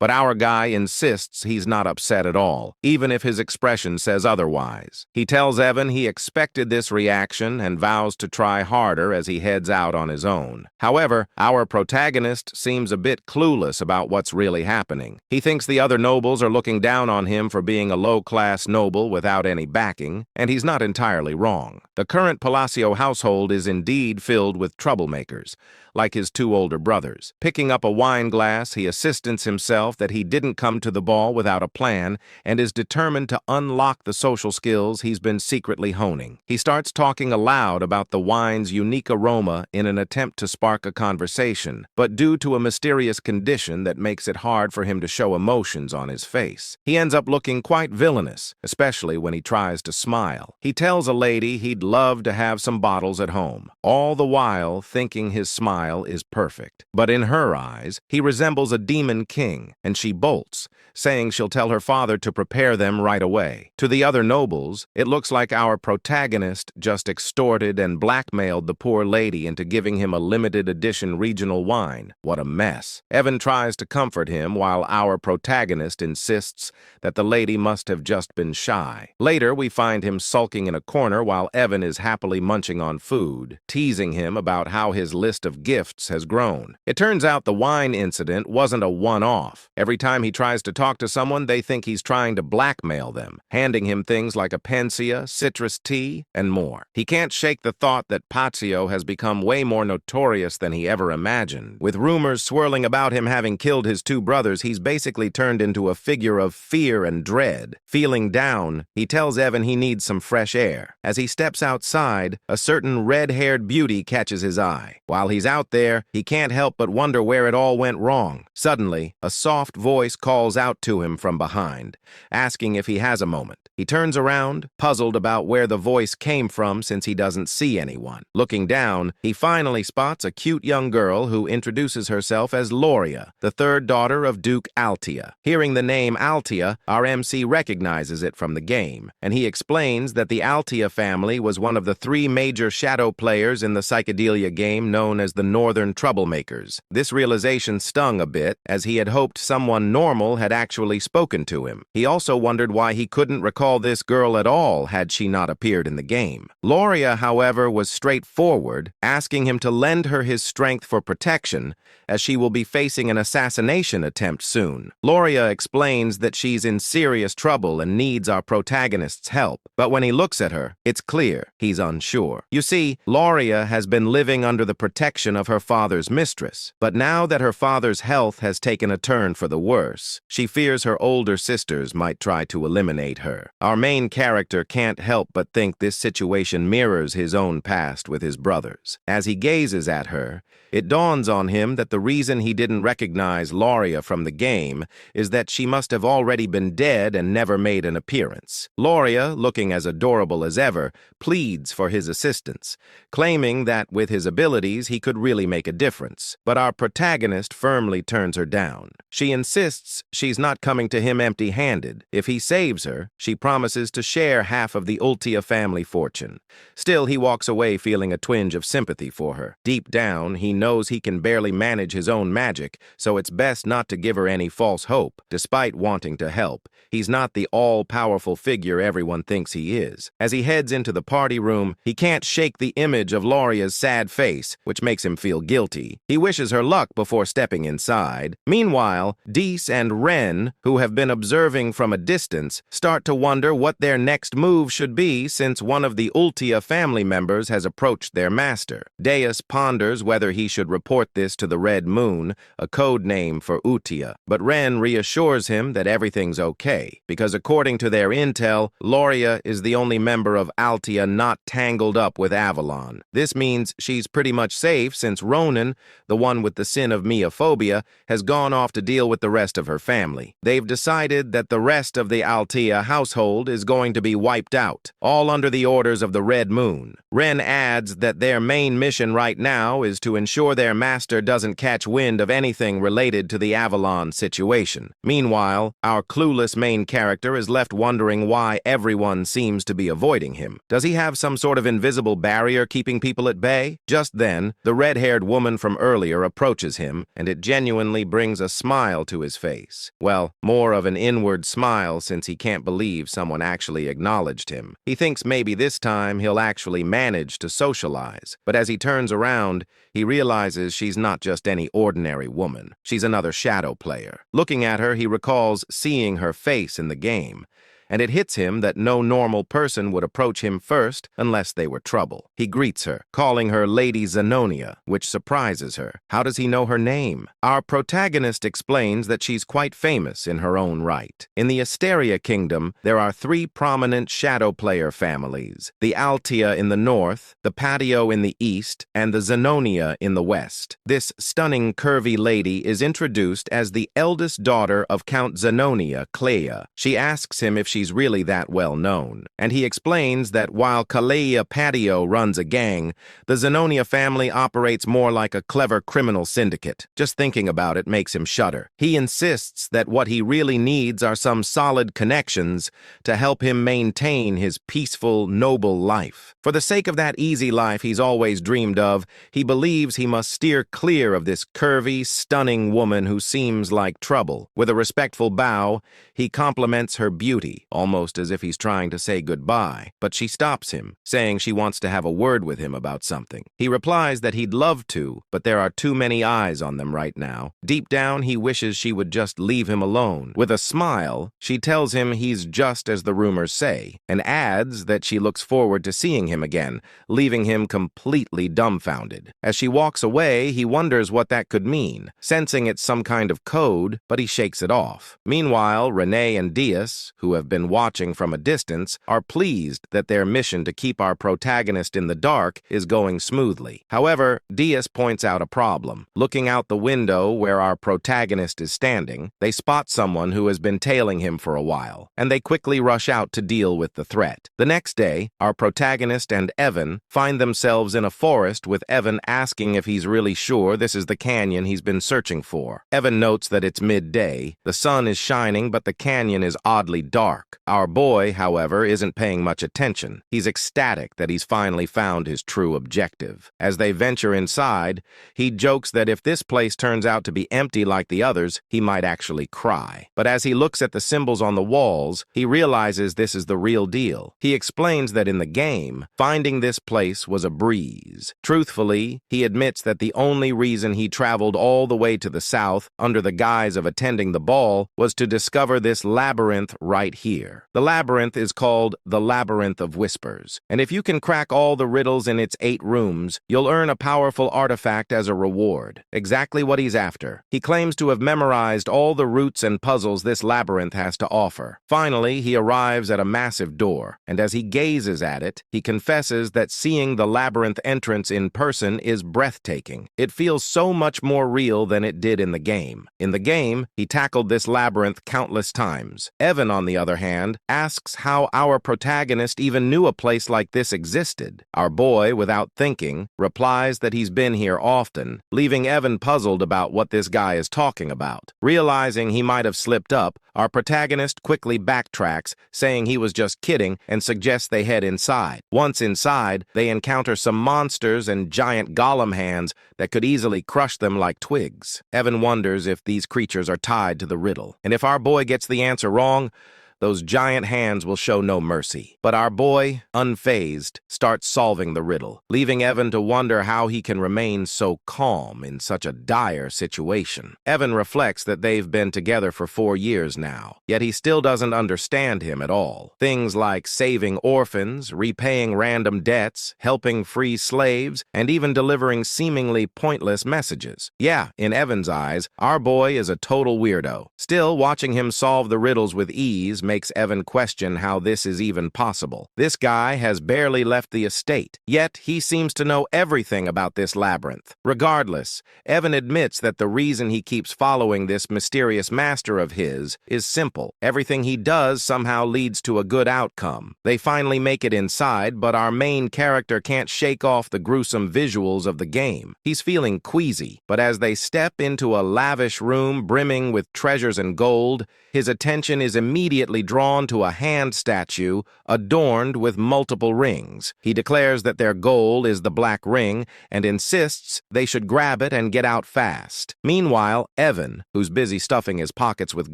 But our guy insists he's not upset at all, even if his expression says otherwise. He tells Evan he expected this reaction and vows to try harder as he heads out on his own. However, our protagonist seems a bit clueless about what's really happening. He thinks the other nobles are looking down on him for being a low-class noble without any backing, and he's not entirely wrong. The current Palacio household is indeed filled with troublemakers, like his two older brothers. Picking up a wine glass, he assistants himself that he didn't come to the ball without a plan and is determined to unlock the social skills he's been secretly honing. He starts talking aloud about the wine's unique aroma in an attempt to spark a conversation, but due to a mysterious condition that makes it hard for him to show emotions on his face, he ends up looking quite villainous, especially when he tries to smile. He tells a lady he'd love to have some bottles at home, all the while thinking his smile is perfect. But in her eyes, he resembles a demon king, and she bolts, saying she'll tell her father to prepare them right away. To the other nobles, it looks like our protagonist just extorted and blackmailed the poor lady into giving him a limited edition regional wine. What a mess. Evan tries to comfort him while our protagonist insists that the lady must have just been shy. Later, we find him sulking in a corner while Evan is happily munching on food, teasing him about how his list of gifts has grown. It turns out the wine incident wasn't a one-off. Every time he tries to talk to someone, they think he's trying to blackmail them, handing him things like a panacea, citrus tea, and more. He can't shake the thought that Pazio has become way more notorious than he ever imagined. With rumors swirling about him having killed his two brothers, he's basically turned into a figure of fear and dread. Feeling down, he tells Evan he needs some fresh air. As he steps outside, a certain red-haired beauty catches his eye. While he's out there, he can't help but wonder where it all went wrong. Suddenly, a soft voice calls out to him from behind, asking if he has a moment. He turns around, puzzled about where the voice came from since he doesn't see anyone. Looking down, he finally spots a cute young girl who introduces herself as Loria, the third daughter of Duke Altia. Hearing the name Altia, our MC recognizes it from the game, and he explains that the Altia family was one of the 3 major shadow players in the psychedelia game known as the Northern Troublemakers. This realization stung a bit, as he had hoped someone normal had actually spoken to him. He also wondered why he couldn't recall this girl at all had she not appeared in the game. Loria, however, was straightforward, asking him to lend her his strength for protection, as she will be facing an assassination attempt soon. Loria explains that she's in serious trouble and needs our protagonist's help, but when he looks at her, it's clear he's unsure. You see, Loria has been living under the protection of her father's mistress, but now that her father's health has taken a turn for the worse, she fears her older sisters might try to eliminate her. Our main character can't help but think this situation mirrors his own past with his brothers. As he gazes at her, it dawns on him that the reason he didn't recognize Loria from the game is that she must have already been dead and never made an appearance. Loria, looking as adorable as ever, pleads for his assistance, claiming that with his abilities he could really make a difference. But our protagonist firmly turns her down. She insists she's not coming to him empty-handed. If he saves her, she promises to share half of the Ultia family fortune. Still, he walks away feeling a twinge of sympathy for her. Deep down, he knows he can barely manage his own magic, so it's best not to give her any false hope. Despite wanting to help, he's not the all-powerful figure everyone thinks he is. As he heads into the party room, he can't shake the image of Loria's sad face, which makes him feel guilty. He wishes her luck before stepping inside. Meanwhile, Dees and Ren, who have been observing from a distance, start to wonder what their next move should be since one of the Ultia family members has approached their master. Deus ponders whether he should report this to the Red Moon, a code name for Utia, but Ren reassures him that everything's okay, because according to their intel, Loria is the only member of Altia not tangled up with Avalon. This means she's pretty much safe since Ronan, the one with the sin of meophobia, has gone off to deal with the rest of her family. They've decided that the rest of the Altia household household is going to be wiped out, all under the orders of the Red Moon. Ren adds that their main mission right now is to ensure their master doesn't catch wind of anything related to the Avalon situation. Meanwhile, our clueless main character is left wondering why everyone seems to be avoiding him. Does he have some sort of invisible barrier keeping people at bay? Just then, the red-haired woman from earlier approaches him, and it genuinely brings a smile to his face. Well, more of an inward smile since he can't believe someone actually acknowledged him. He thinks maybe this time he'll actually manage to socialize. But as he turns around, he realizes she's not just any ordinary woman. She's another shadow player. Looking at her, he recalls seeing her face in the game, and it hits him that no normal person would approach him first unless they were trouble. He greets her, calling her Lady Zenonia, which surprises her. How does he know her name? Our protagonist explains that she's quite famous in her own right. In the Asteria Kingdom, there are 3 prominent shadow player families: the Altia in the north, the Patio in the east, and the Zenonia in the west. This stunning, curvy lady is introduced as the eldest daughter of Count Zenonia, Clea. She asks him if she's really that well known, and he explains that while Kalea Patio runs a gang, the Zenonia family operates more like a clever criminal syndicate. Just thinking about it makes him shudder. He insists that what he really needs are some solid connections to help him maintain his peaceful, noble life. For the sake of that easy life he's always dreamed of, he believes he must steer clear of this curvy, stunning woman who seems like trouble. With a respectful bow, he compliments her beauty, almost as if he's trying to say goodbye, but she stops him, saying she wants to have a word with him about something. He replies that he'd love to, but there are too many eyes on them right now. Deep down, he wishes she would just leave him alone. With a smile, she tells him he's just as the rumors say, and adds that she looks forward to seeing him again, leaving him completely dumbfounded. As she walks away, he wonders what that could mean, sensing it's some kind of code, but he shakes it off. Meanwhile, Renee and Diaz, who have been watching from a distance, are pleased that their mission to keep our protagonist in the dark is going smoothly. However, Diaz points out a problem. Looking out the window where our protagonist is standing, they spot someone who has been tailing him for a while, and they quickly rush out to deal with the threat. The next day, our protagonist and Evan find themselves in a forest, with Evan asking if he's really sure this is the canyon he's been searching for. Evan notes that it's midday, the sun is shining, but the canyon is oddly dark. Our boy, however, isn't paying much attention. He's ecstatic that he's finally found his true objective. As they venture inside, he jokes that if this place turns out to be empty like the others, he might actually cry. But as he looks at the symbols on the walls, he realizes this is the real deal. He explains that in the game, finding this place was a breeze. Truthfully, he admits that the only reason he traveled all the way to the south under the guise of attending the ball was to discover this labyrinth right here. The labyrinth is called the Labyrinth of Whispers, and if you can crack all the riddles in its 8 rooms, you'll earn a powerful artifact as a reward. Exactly what he's after. He claims to have memorized all the routes and puzzles this labyrinth has to offer. Finally, he arrives at a massive door, and as he gazes at it, he confesses that seeing the labyrinth entrance in person is breathtaking. It feels so much more real than it did in the game. In the game, he tackled this labyrinth countless times. Evan, on the other hand, asks how our protagonist even knew a place like this existed. Our boy, without thinking, replies that he's been here often, leaving Evan puzzled about what this guy is talking about. Realizing he might have slipped up, our protagonist quickly backtracks, saying he was just kidding, and suggests they head inside. Once inside, they encounter some monsters and giant golem hands that could easily crush them like twigs. Evan wonders if these creatures are tied to the riddle, and if our boy gets the answer wrong, those giant hands will show no mercy. But our boy, unfazed, starts solving the riddle, leaving Evan to wonder how he can remain so calm in such a dire situation. Evan reflects that they've been together for 4 years now, yet he still doesn't understand him at all. Things like saving orphans, repaying random debts, helping free slaves, and even delivering seemingly pointless messages. Yeah, in Evan's eyes, our boy is a total weirdo. Still, watching him solve the riddles with ease makes Evan question how this is even possible. This guy has barely left the estate, yet he seems to know everything about this labyrinth. Regardless, Evan admits that the reason he keeps following this mysterious master of his is simple. Everything he does somehow leads to a good outcome. They finally make it inside, but our main character can't shake off the gruesome visuals of the game. He's feeling queasy, but as they step into a lavish room brimming with treasures and gold, his attention is immediately drawn to a hand statue adorned with multiple rings. He declares that their goal is the black ring and insists they should grab it and get out fast. Meanwhile, Evan, who's busy stuffing his pockets with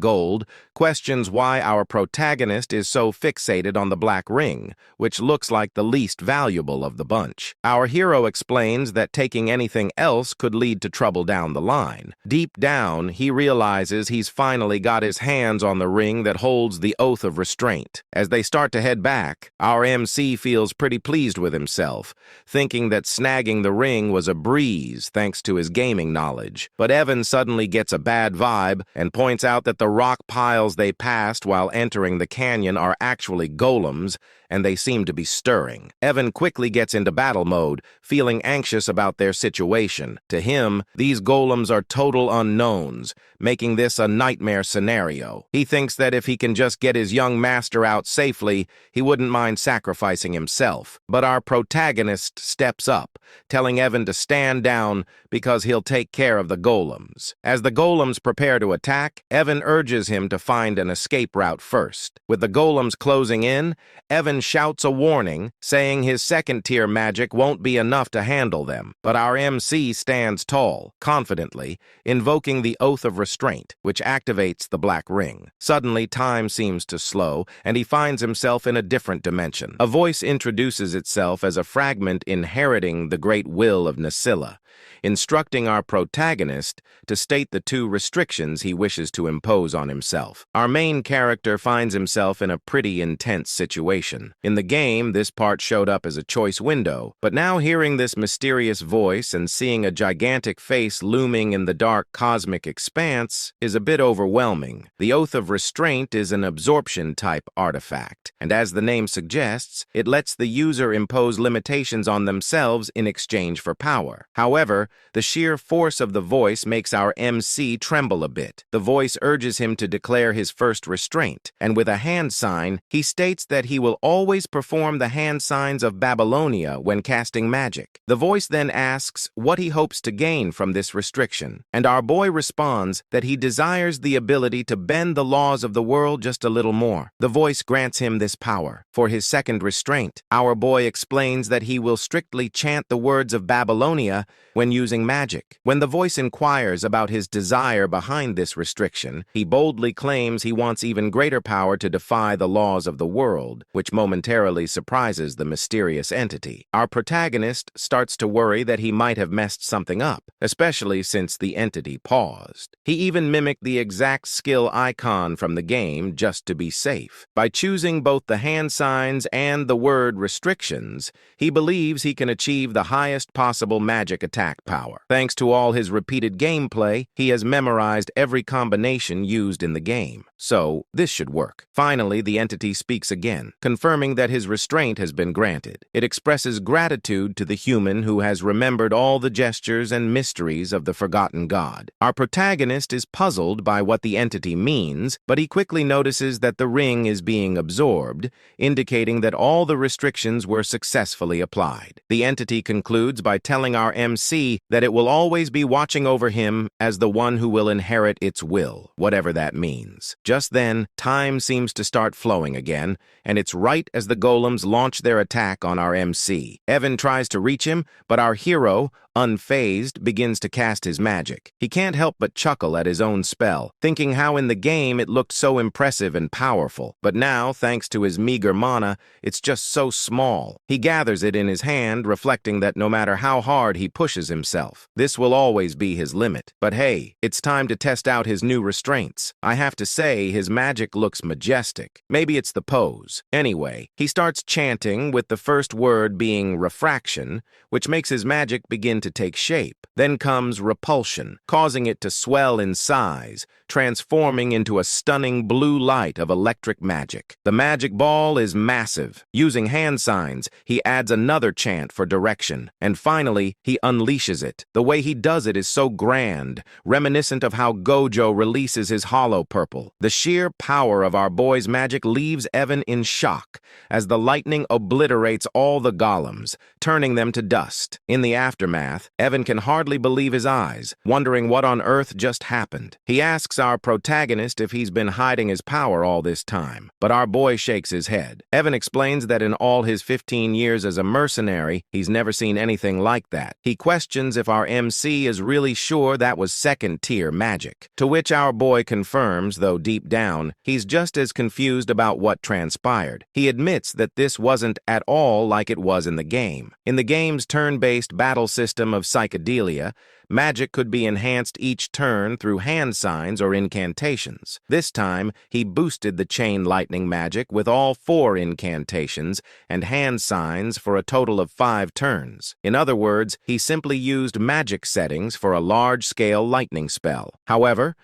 gold, questions why our protagonist is so fixated on the black ring, which looks like the least valuable of the bunch. Our hero explains that taking anything else could lead to trouble down the line. Deep down, he realizes he's finally got his hands on the ring that holds the oath of restraint. As they start to head back, our MC feels pretty pleased with himself, thinking that snagging the ring was a breeze thanks to his gaming knowledge. But Evan suddenly gets a bad vibe and points out that the rock piles they passed while entering the canyon are actually golems, and they seem to be stirring. Evan quickly gets into battle mode, feeling anxious about their situation. To him, these golems are total unknowns, making this a nightmare scenario. He thinks that if he can just get his young master out safely, he wouldn't mind sacrificing himself. But our protagonist steps up, telling Evan to stand down because he'll take care of the golems. As the golems prepare to attack, Evan urges him to find an escape route first. With the golems closing in, Evan shouts a warning, saying his second-tier magic won't be enough to handle them. But our MC stands tall, confidently, invoking the Oath of Restraint, which activates the black ring. Suddenly, time seems to slow, and he finds himself in a different dimension. A voice introduces itself as a fragment inheriting the great will of Nasilla, instructing our protagonist to state the two restrictions he wishes to impose on himself. Our main character finds himself in a pretty intense situation. In the game, this part showed up as a choice window, but now hearing this mysterious voice and seeing a gigantic face looming in the dark cosmic expanse is a bit overwhelming. The Oath of Restraint is an absorption-type artifact, and as the name suggests, it lets the user impose limitations on themselves in exchange for power. However, the sheer force of the voice makes our MC tremble a bit. The voice urges him to declare his first restraint, and with a hand sign, he states that he will always perform the hand signs of Babylonia when casting magic. The voice then asks what he hopes to gain from this restriction, and our boy responds that he desires the ability to bend the laws of the world just a little more. The voice grants him this power. For his second restraint, our boy explains that he will strictly chant the words of Babylonia when using magic. When the voice inquires about his desire behind this restriction, he boldly claims he wants even greater power to defy the laws of the world, which momentarily surprises the mysterious entity. Our protagonist starts to worry that he might have messed something up, especially since the entity paused. He even mimicked the exact skill icon from the game just to be safe. By choosing both the hand signs and the word restrictions, he believes he can achieve the highest possible magic attack power. Thanks to all his repeated gameplay, he has memorized every combination used in the game. So, this should work. Finally, the entity speaks again, confirming that his restraint has been granted. It expresses gratitude to the human who has remembered all the gestures and mysteries of the forgotten god. Our protagonist is puzzled by what the entity means, but he quickly notices that the ring is being absorbed, indicating that all the restrictions were successfully applied. The entity concludes by telling our MC that it will always be watching over him as the one who will inherit its will, whatever that means. Just then, time seems to start flowing again, and it's right as the golems launch their attack on our MC. Evan tries to reach him, but our hero, unfazed, begins to cast his magic. He can't help but chuckle at his own spell, thinking how in the game it looked so impressive and powerful. But now, thanks to his meager mana, it's just so small. He gathers it in his hand, reflecting that no matter how hard he pushes himself, this will always be his limit. But hey, it's time to test out his new restraints. I have to say, his magic looks majestic. Maybe it's the pose. Anyway, he starts chanting, with the first word being refraction, which makes his magic begin began to take shape. Then comes repulsion, causing it to swell in size, transforming into a stunning blue light of electric magic. The magic ball is massive. Using hand signs, he adds another chant for direction, and finally, he unleashes it. The way he does it is so grand, reminiscent of how Gojo releases his hollow purple. The sheer power of our boy's magic leaves Evan in shock, as the lightning obliterates all the golems, turning them to dust. In the aftermath, Evan can hardly believe his eyes, wondering what on earth just happened. He asks our protagonist if he's been hiding his power all this time, but our boy shakes his head. Evan explains that in all his 15 years as a mercenary, he's never seen anything like that. He questions if our MC is really sure that was second-tier magic, to which our boy confirms, though deep down, he's just as confused about what transpired. He admits that this wasn't at all like it was in the game. In the game's turn-based battle system of psychedelia, magic could be enhanced each turn through hand signs or incantations. This time, he boosted the chain lightning magic with all 4 incantations and hand signs for a total of 5 turns. In other words, he simply used magic settings for a large-scale lightning spell. However,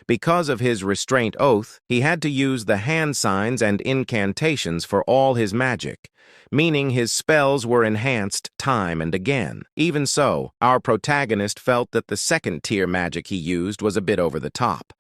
because of his restraint oath, he had to use the hand signs and incantations for all his magic, meaning his spells were enhanced time and again. Even so, our protagonist felt that the second-tier magic he used was a bit over the top,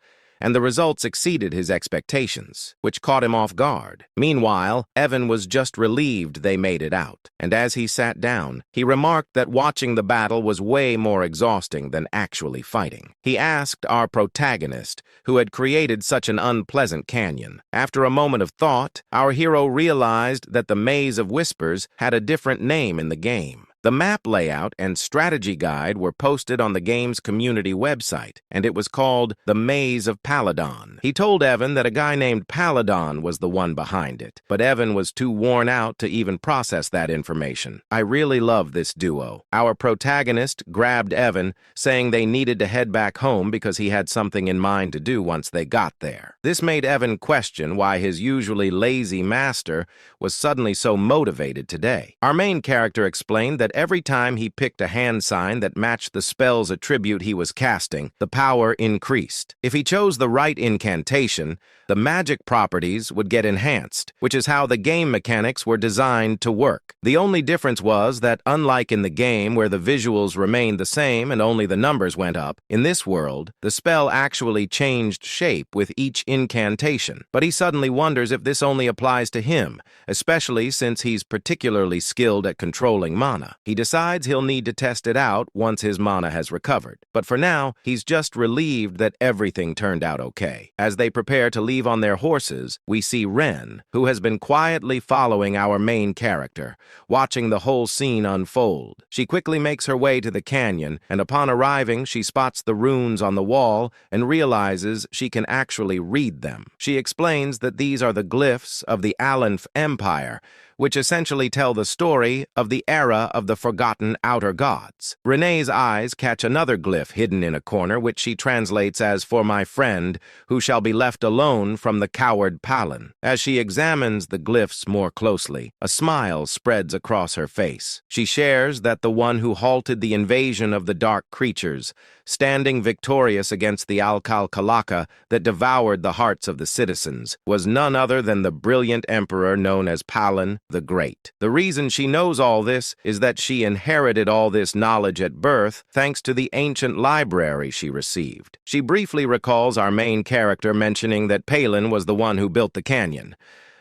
and the results exceeded his expectations, which caught him off guard. Meanwhile, Evan was just relieved they made it out, and as he sat down, he remarked that watching the battle was way more exhausting than actually fighting. He asked our protagonist, who had created such an unpleasant canyon. After a moment of thought, our hero realized that the Maze of Whispers had a different name in the game. The map layout and strategy guide were posted on the game's community website, and it was called The Maze of Paladon. He told Evan that a guy named Paladon was the one behind it, but Evan was too worn out to even process that information. I really love this duo. Our protagonist grabbed Evan, saying they needed to head back home because he had something in mind to do once they got there. This made Evan question why his usually lazy master was suddenly so motivated today. Our main character explained that every time he picked a hand sign that matched the spell's attribute he was casting, the power increased. If he chose the right incantation, the magic properties would get enhanced, which is how the game mechanics were designed to work. The only difference was that, unlike in the game where the visuals remained the same and only the numbers went up, in this world, the spell actually changed shape with each incantation. But he suddenly wonders if this only applies to him, especially since he's particularly skilled at controlling mana. He decides he'll need to test it out once his mana has recovered. But for now, he's just relieved that everything turned out okay. As they prepare to leave on their horses, we see Ren, who has been quietly following our main character, watching the whole scene unfold. She quickly makes her way to the canyon, and upon arriving, she spots the runes on the wall and realizes she can actually read them. She explains that these are the glyphs of the Aleph Empire, which essentially tell the story of the era of the forgotten outer gods. Renee's eyes catch another glyph hidden in a corner, which she translates as "for my friend, who shall be left alone from the coward Palin." As she examines the glyphs more closely, a smile spreads across her face. She shares that the one who halted the invasion of the dark creatures, standing victorious against the Alcal-Kalaka that devoured the hearts of the citizens, was none other than the brilliant emperor known as Palin the Great. The reason she knows all this is that she inherited all this knowledge at birth thanks to the ancient library she received. She briefly recalls our main character mentioning that Palin was the one who built the canyon.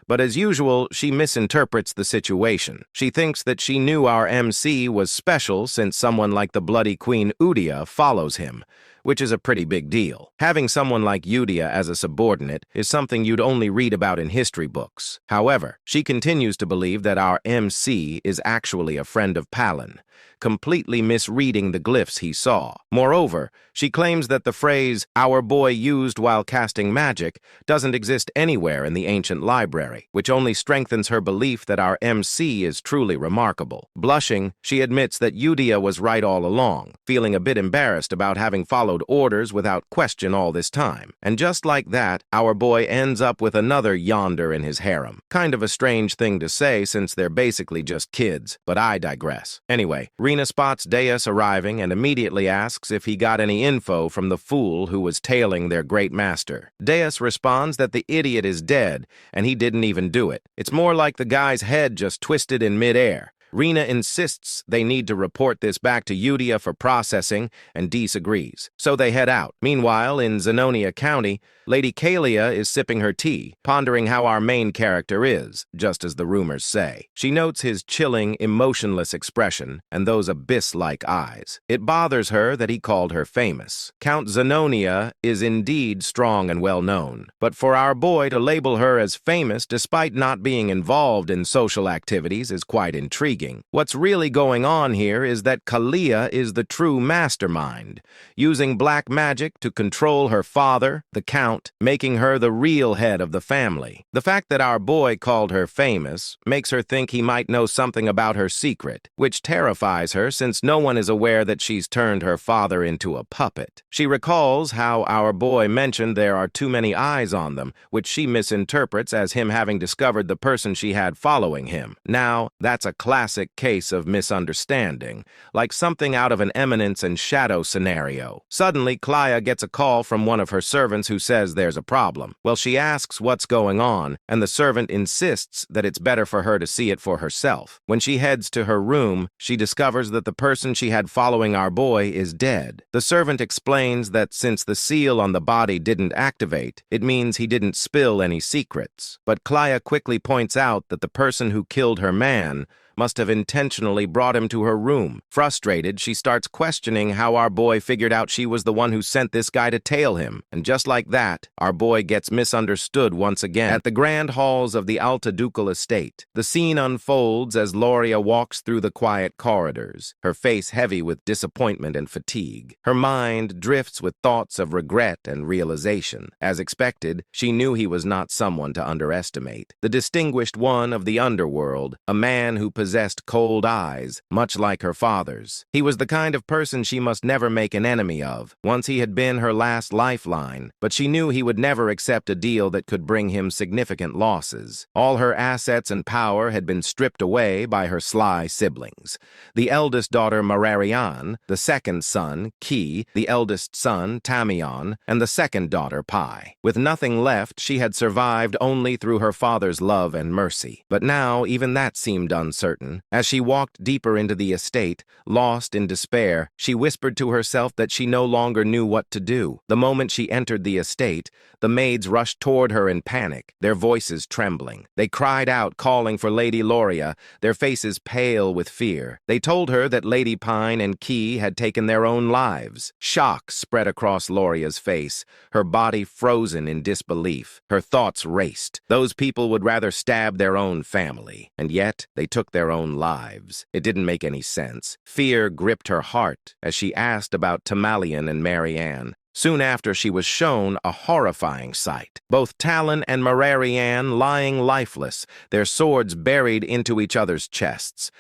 But as usual, she misinterprets the situation. She thinks that she knew our MC was special since someone like the bloody Queen Udia follows him, which is a pretty big deal. Having someone like Udia as a subordinate is something you'd only read about in history books. However, she continues to believe that our MC is actually a friend of Palin, completely misreading the glyphs he saw. Moreover, she claims that the phrase "our boy used while casting magic" doesn't exist anywhere in the ancient library, which only strengthens her belief that our MC is truly remarkable. Blushing, she admits that Udia was right all along, feeling a bit embarrassed about having followed followed orders without question all this time. And just like that, our boy ends up with another yonder in his harem. Kind of a strange thing to say since they're basically just kids, but I digress. Anyway, Rina spots Deus arriving and immediately asks if he got any info from the fool who was tailing their great master. Deus responds that the idiot is dead and he didn't even do it. It's more like the guy's head just twisted in midair. Rina insists they need to report this back to Udia for processing, and disagrees. So they head out. Meanwhile, in Zenonia County, Lady Kalia is sipping her tea, pondering how our main character is, just as the rumors say. She notes his chilling, emotionless expression and those abyss-like eyes. It bothers her that he called her famous. Count Zenonia is indeed strong and well-known, but for our boy to label her as famous despite not being involved in social activities is quite intriguing. What's really going on here is that Kalia is the true mastermind, using black magic to control her father, the Count, making her the real head of the family. The fact that our boy called her famous makes her think he might know something about her secret, which terrifies her since no one is aware that she's turned her father into a puppet. She recalls how our boy mentioned there are too many eyes on them, which she misinterprets as him having discovered the person she had following him. Now, that's a classic case of misunderstanding, like something out of an Eminence and Shadow scenario. Suddenly, Klaya gets a call from one of her servants who says there's a problem. Well, she asks what's going on, and the servant insists that it's better for her to see it for herself. When she heads to her room, she discovers that the person she had following our boy is dead. The servant explains that since the seal on the body didn't activate, it means he didn't spill any secrets. But Klaya quickly points out that the person who killed her man must have intentionally brought him to her room. Frustrated, she starts questioning how our boy figured out she was the one who sent this guy to tail him. And just like that, our boy gets misunderstood once again. At the grand halls of the Alta Ducal estate, the scene unfolds as Loria walks through the quiet corridors, her face heavy with disappointment and fatigue. Her mind drifts with thoughts of regret and realization. As expected, she knew he was not someone to underestimate. The distinguished one of the underworld, a man who possessed cold eyes, much like her father's. He was the kind of person she must never make an enemy of. Once he had been her last lifeline, but she knew he would never accept a deal that could bring him significant losses. All her assets and power had been stripped away by her sly siblings. The eldest daughter, Mararian, the second son, Ki, the eldest son, Tamion, and the second daughter, Pai. With nothing left, she had survived only through her father's love and mercy. But now, even that seemed uncertain. As she walked deeper into the estate, lost in despair, she whispered to herself that she no longer knew what to do. The moment she entered the estate, the maids rushed toward her in panic, their voices trembling. They cried out, calling for Lady Loria, their faces pale with fear. They told her that Lady Pine and Key had taken their own lives. Shock spread across Loria's face, her body frozen in disbelief. Her thoughts raced. Those people would rather stab their own family, and yet they took their own lives. It didn't make any sense. Fear gripped her heart as she asked about Tamalian and Marianne. Soon after, she was shown a horrifying sight. Both Talon and Mararian lying lifeless, their swords buried into each other's chests.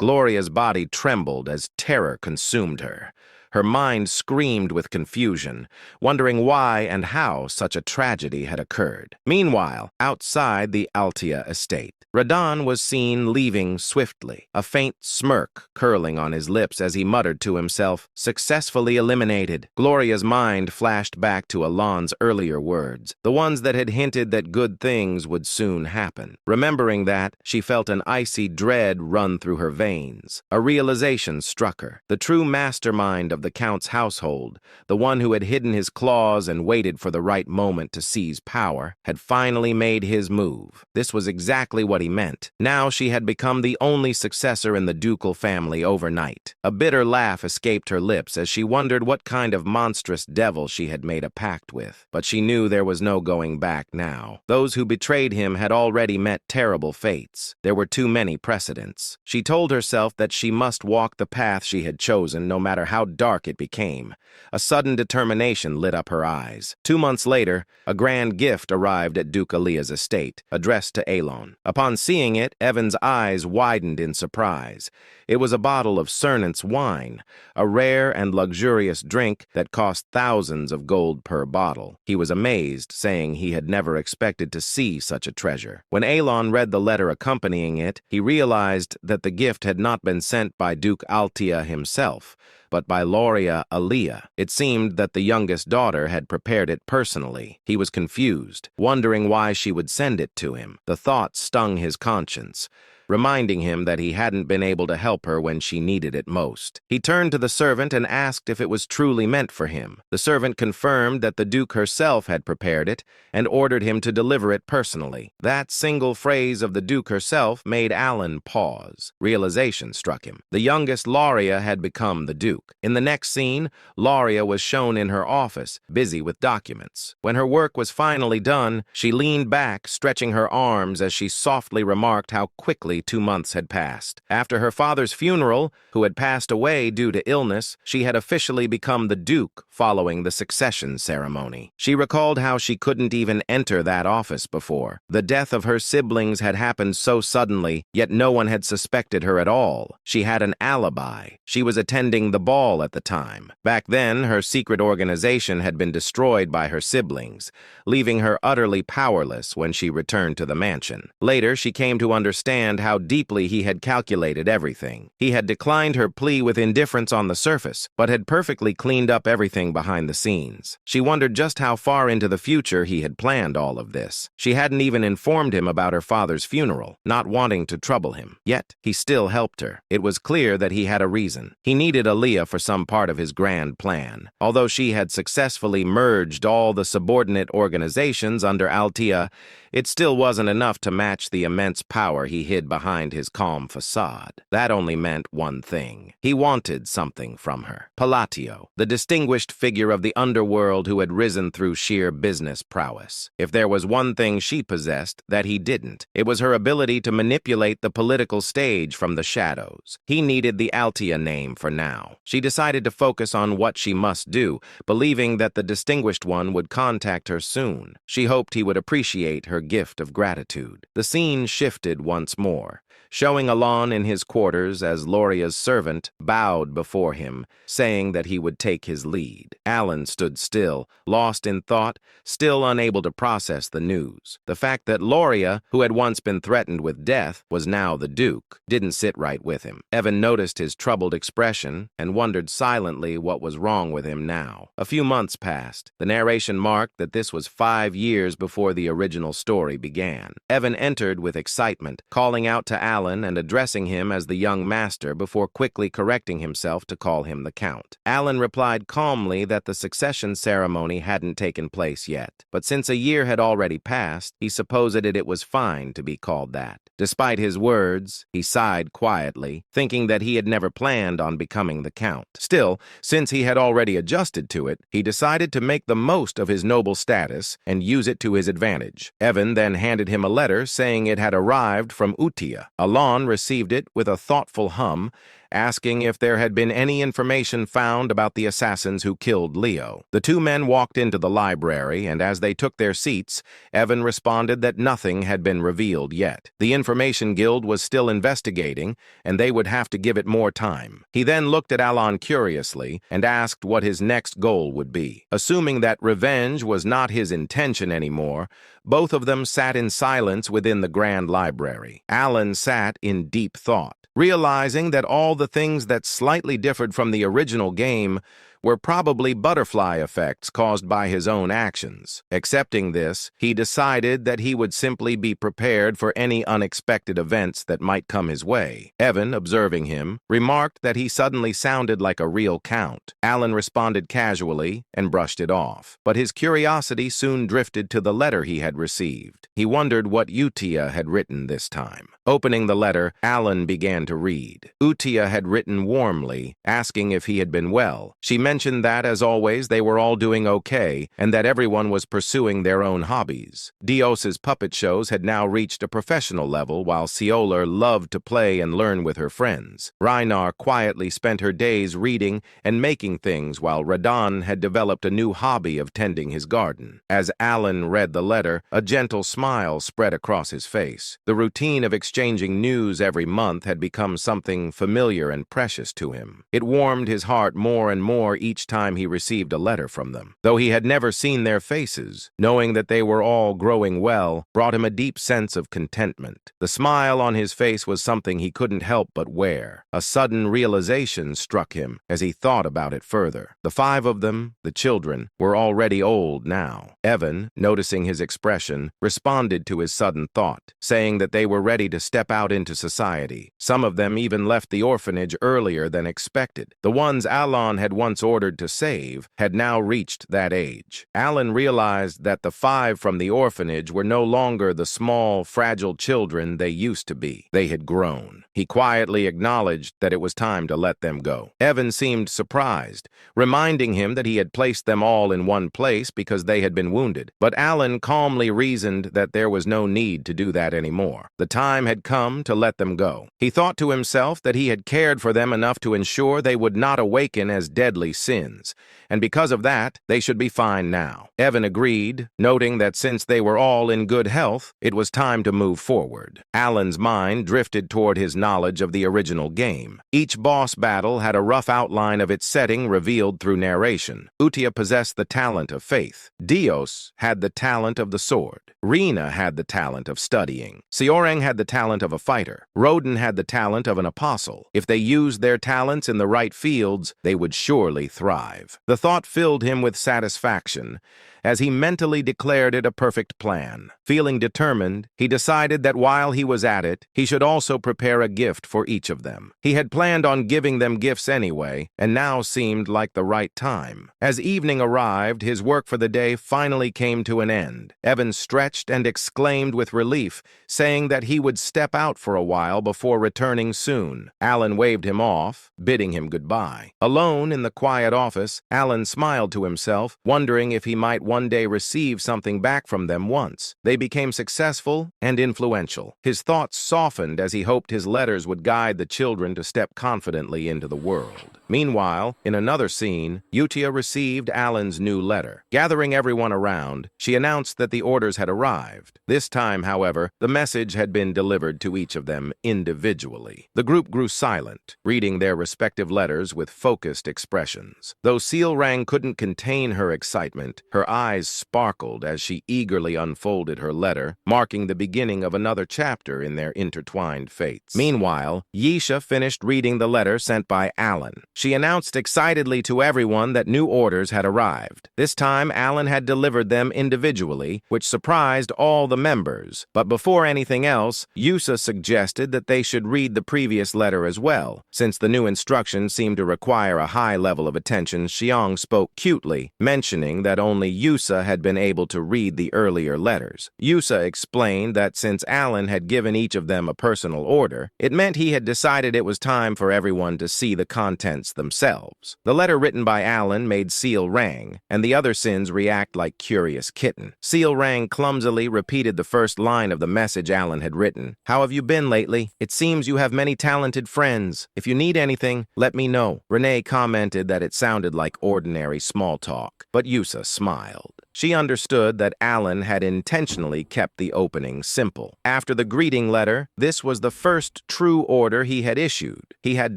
Gloria's body trembled as terror consumed her. Her mind screamed with confusion, wondering why and how such a tragedy had occurred. Meanwhile, outside the Altia estate, Radan was seen leaving swiftly, a faint smirk curling on his lips as he muttered to himself, "Successfully eliminated." Gloria's mind flashed back to Alon's earlier words, the ones that had hinted that good things would soon happen. Remembering that, she felt an icy dread run through her veins. A realization struck her. The true mastermind of the Count's household, the one who had hidden his claws and waited for the right moment to seize power, had finally made his move. This was exactly what he meant. Now she had become the only successor in the ducal family overnight. A bitter laugh escaped her lips as she wondered what kind of monstrous devil she had made a pact with. But she knew there was no going back now. Those who betrayed him had already met terrible fates. There were too many precedents. She told herself that she must walk the path she had chosen, no matter how dark dark it became. A sudden determination lit up her eyes. 2 months later, a grand gift arrived at Duke Aaliyah's estate, addressed to Alon. Upon seeing it, Evan's eyes widened in surprise. It was a bottle of Cernant's wine, a rare and luxurious drink that cost thousands of gold per bottle. He was amazed, saying he had never expected to see such a treasure. When Alon read the letter accompanying it, he realized that the gift had not been sent by Duke Altia himself, but by Loria Aaliyah. It seemed that the youngest daughter had prepared it personally. He was confused, wondering why she would send it to him. The thought stung his conscience, reminding him that he hadn't been able to help her when she needed it most. He turned to the servant and asked if it was truly meant for him. The servant confirmed that the Duke herself had prepared it and ordered him to deliver it personally. That single phrase of the Duke herself made Alan pause. Realization struck him. The youngest Loria had become the Duke. In the next scene, Loria was shown in her office, busy with documents. When her work was finally done, she leaned back, stretching her arms as she softly remarked how quickly 2 months had passed. After her father's funeral, who had passed away due to illness, she had officially become the Duke following the succession ceremony. She recalled how she couldn't even enter that office before. The death of her siblings had happened so suddenly, yet no one had suspected her at all. She had an alibi. She was attending the ball at the time. Back then, her secret organization had been destroyed by her siblings, leaving her utterly powerless when she returned to the mansion. Later, she came to understand how deeply he had calculated everything. He had declined her plea with indifference on the surface, but had perfectly cleaned up everything behind the scenes. She wondered just how far into the future he had planned all of this. She hadn't even informed him about her father's funeral, not wanting to trouble him. Yet, he still helped her. It was clear that he had a reason. He needed Aaliyah for some part of his grand plan. Although she had successfully merged all the subordinate organizations under Altia, it still wasn't enough to match the immense power he hid behind his calm facade. That only meant one thing. He wanted something from her. Palatio, the distinguished figure of the underworld who had risen through sheer business prowess. If there was one thing she possessed that he didn't, it was her ability to manipulate the political stage from the shadows. He needed the Altia name for now. She decided to focus on what she must do, believing that the distinguished one would contact her soon. She hoped he would appreciate her gift of gratitude. The scene shifted once more, showing Alon in his quarters as Loria's servant bowed before him, saying that he would take his lead. Alan stood still, lost in thought, still unable to process the news. The fact that Loria, who had once been threatened with death, was now the Duke, didn't sit right with him. Evan noticed his troubled expression and wondered silently what was wrong with him now. A few months passed. The narration marked that this was 5 years before the original story began. Evan entered with excitement, calling out to Alan and addressing him as the young master before quickly correcting himself to call him the Count. Alan replied calmly that the succession ceremony hadn't taken place yet, but since a year had already passed, he supposed it was fine to be called that. Despite his words, he sighed quietly, thinking that he had never planned on becoming the Count. Still, since he had already adjusted to it, he decided to make the most of his noble status and use it to his advantage. Evan then handed him a letter saying it had arrived from Utia. Alon received it with a thoughtful hum, asking if there had been any information found about the assassins who killed Leo. The two men walked into the library, and as they took their seats, Evan responded that nothing had been revealed yet. The Information Guild was still investigating, and they would have to give it more time. He then looked at Alon curiously and asked what his next goal would be. Assuming that revenge was not his intention anymore, both of them sat in silence within the Grand Library. Alan sat in deep thought, realizing that all the things that slightly differed from the original game were probably butterfly effects caused by his own actions. Accepting this, he decided that he would simply be prepared for any unexpected events that might come his way. Evan, observing him, remarked that he suddenly sounded like a real count. Alan responded casually and brushed it off, but his curiosity soon drifted to the letter he had received. He wondered what Utia had written this time. Opening the letter, Alan began to read. Utia had written warmly, asking if he had been well. She mentioned mentioned that, as always, they were all doing okay and that everyone was pursuing their own hobbies. Dios's puppet shows had now reached a professional level, while Cioler loved to play and learn with her friends. Reinar quietly spent her days reading and making things, while Radan had developed a new hobby of tending his garden. As Alan read the letter, a gentle smile spread across his face. The routine of exchanging news every month had become something familiar and precious to him. It warmed his heart more and more each time he received a letter from them. Though he had never seen their faces, knowing that they were all growing well brought him a deep sense of contentment. The smile on his face was something he couldn't help but wear. A sudden realization struck him as he thought about it further. The 5 of them, the children, were already old now. Evan, noticing his expression, responded to his sudden thought, saying that they were ready to step out into society. Some of them even left the orphanage earlier than expected. The ones Alan had once ordered to save had now reached that age. Alan realized that the 5 from the orphanage were no longer the small, fragile children they used to be. They had grown. He quietly acknowledged that it was time to let them go. Evan seemed surprised, reminding him that he had placed them all in one place because they had been wounded. But Alan calmly reasoned that there was no need to do that anymore. The time had come to let them go. He thought to himself that he had cared for them enough to ensure they would not awaken as deadly sins, and because of that, they should be fine now. Evan agreed, noting that since they were all in good health, it was time to move forward. Alan's mind drifted toward his knowledge of the original game. Each boss battle had a rough outline of its setting revealed through narration. Utia possessed the talent of faith. Dios had the talent of the sword. Rina had the talent of studying. Seorang had the talent of a fighter. Roden had the talent of an apostle. If they used their talents in the right fields, they would surely thrive. The thought filled him with satisfaction as he mentally declared it a perfect plan. Feeling determined, he decided that while he was at it, he should also prepare a gift for each of them. He had planned on giving them gifts anyway, and now seemed like the right time. As evening arrived, his work for the day finally came to an end. Evan stretched and exclaimed with relief, saying that he would step out for a while before returning soon. Alan waved him off, bidding him goodbye. Alone in the quiet office, Alan smiled to himself, wondering if he might one day receive something back from them once. They became successful and influential. His thoughts softened as he hoped his letters would guide the children to step confidently into the world. Meanwhile, in another scene, Utia received Alan's new letter. Gathering everyone around, she announced that the orders had arrived. This time, however, the message had been delivered to each of them individually. The group grew silent, reading their respective letters with focused expressions. Though Seorang couldn't contain her excitement, her eyes sparkled as she eagerly unfolded her letter, marking the beginning of another chapter in their intertwined fates. Meanwhile, Yisha finished reading the letter sent by Alan. She announced excitedly to everyone that new orders had arrived. This time, Alan had delivered them individually, which surprised all the members. But before anything else, Yusa suggested that they should read the previous letter as well. Since the new instructions seemed to require a high level of attention, Xiang spoke cutely, mentioning that only Yusa had been able to read the earlier letters. Yusa explained that since Alan had given each of them a personal order, it meant he had decided it was time for everyone to see the contents themselves. The letter written by Alan made Seorang and the other sins react like curious kitten. Seorang clumsily repeated the first line of the message Alan had written. "How have you been lately? It seems you have many talented friends. If you need anything, let me know." Renee commented that it sounded like ordinary small talk, but Yusa smiled. She understood that Alan had intentionally kept the opening simple. After the greeting letter, this was the first true order he had issued. He had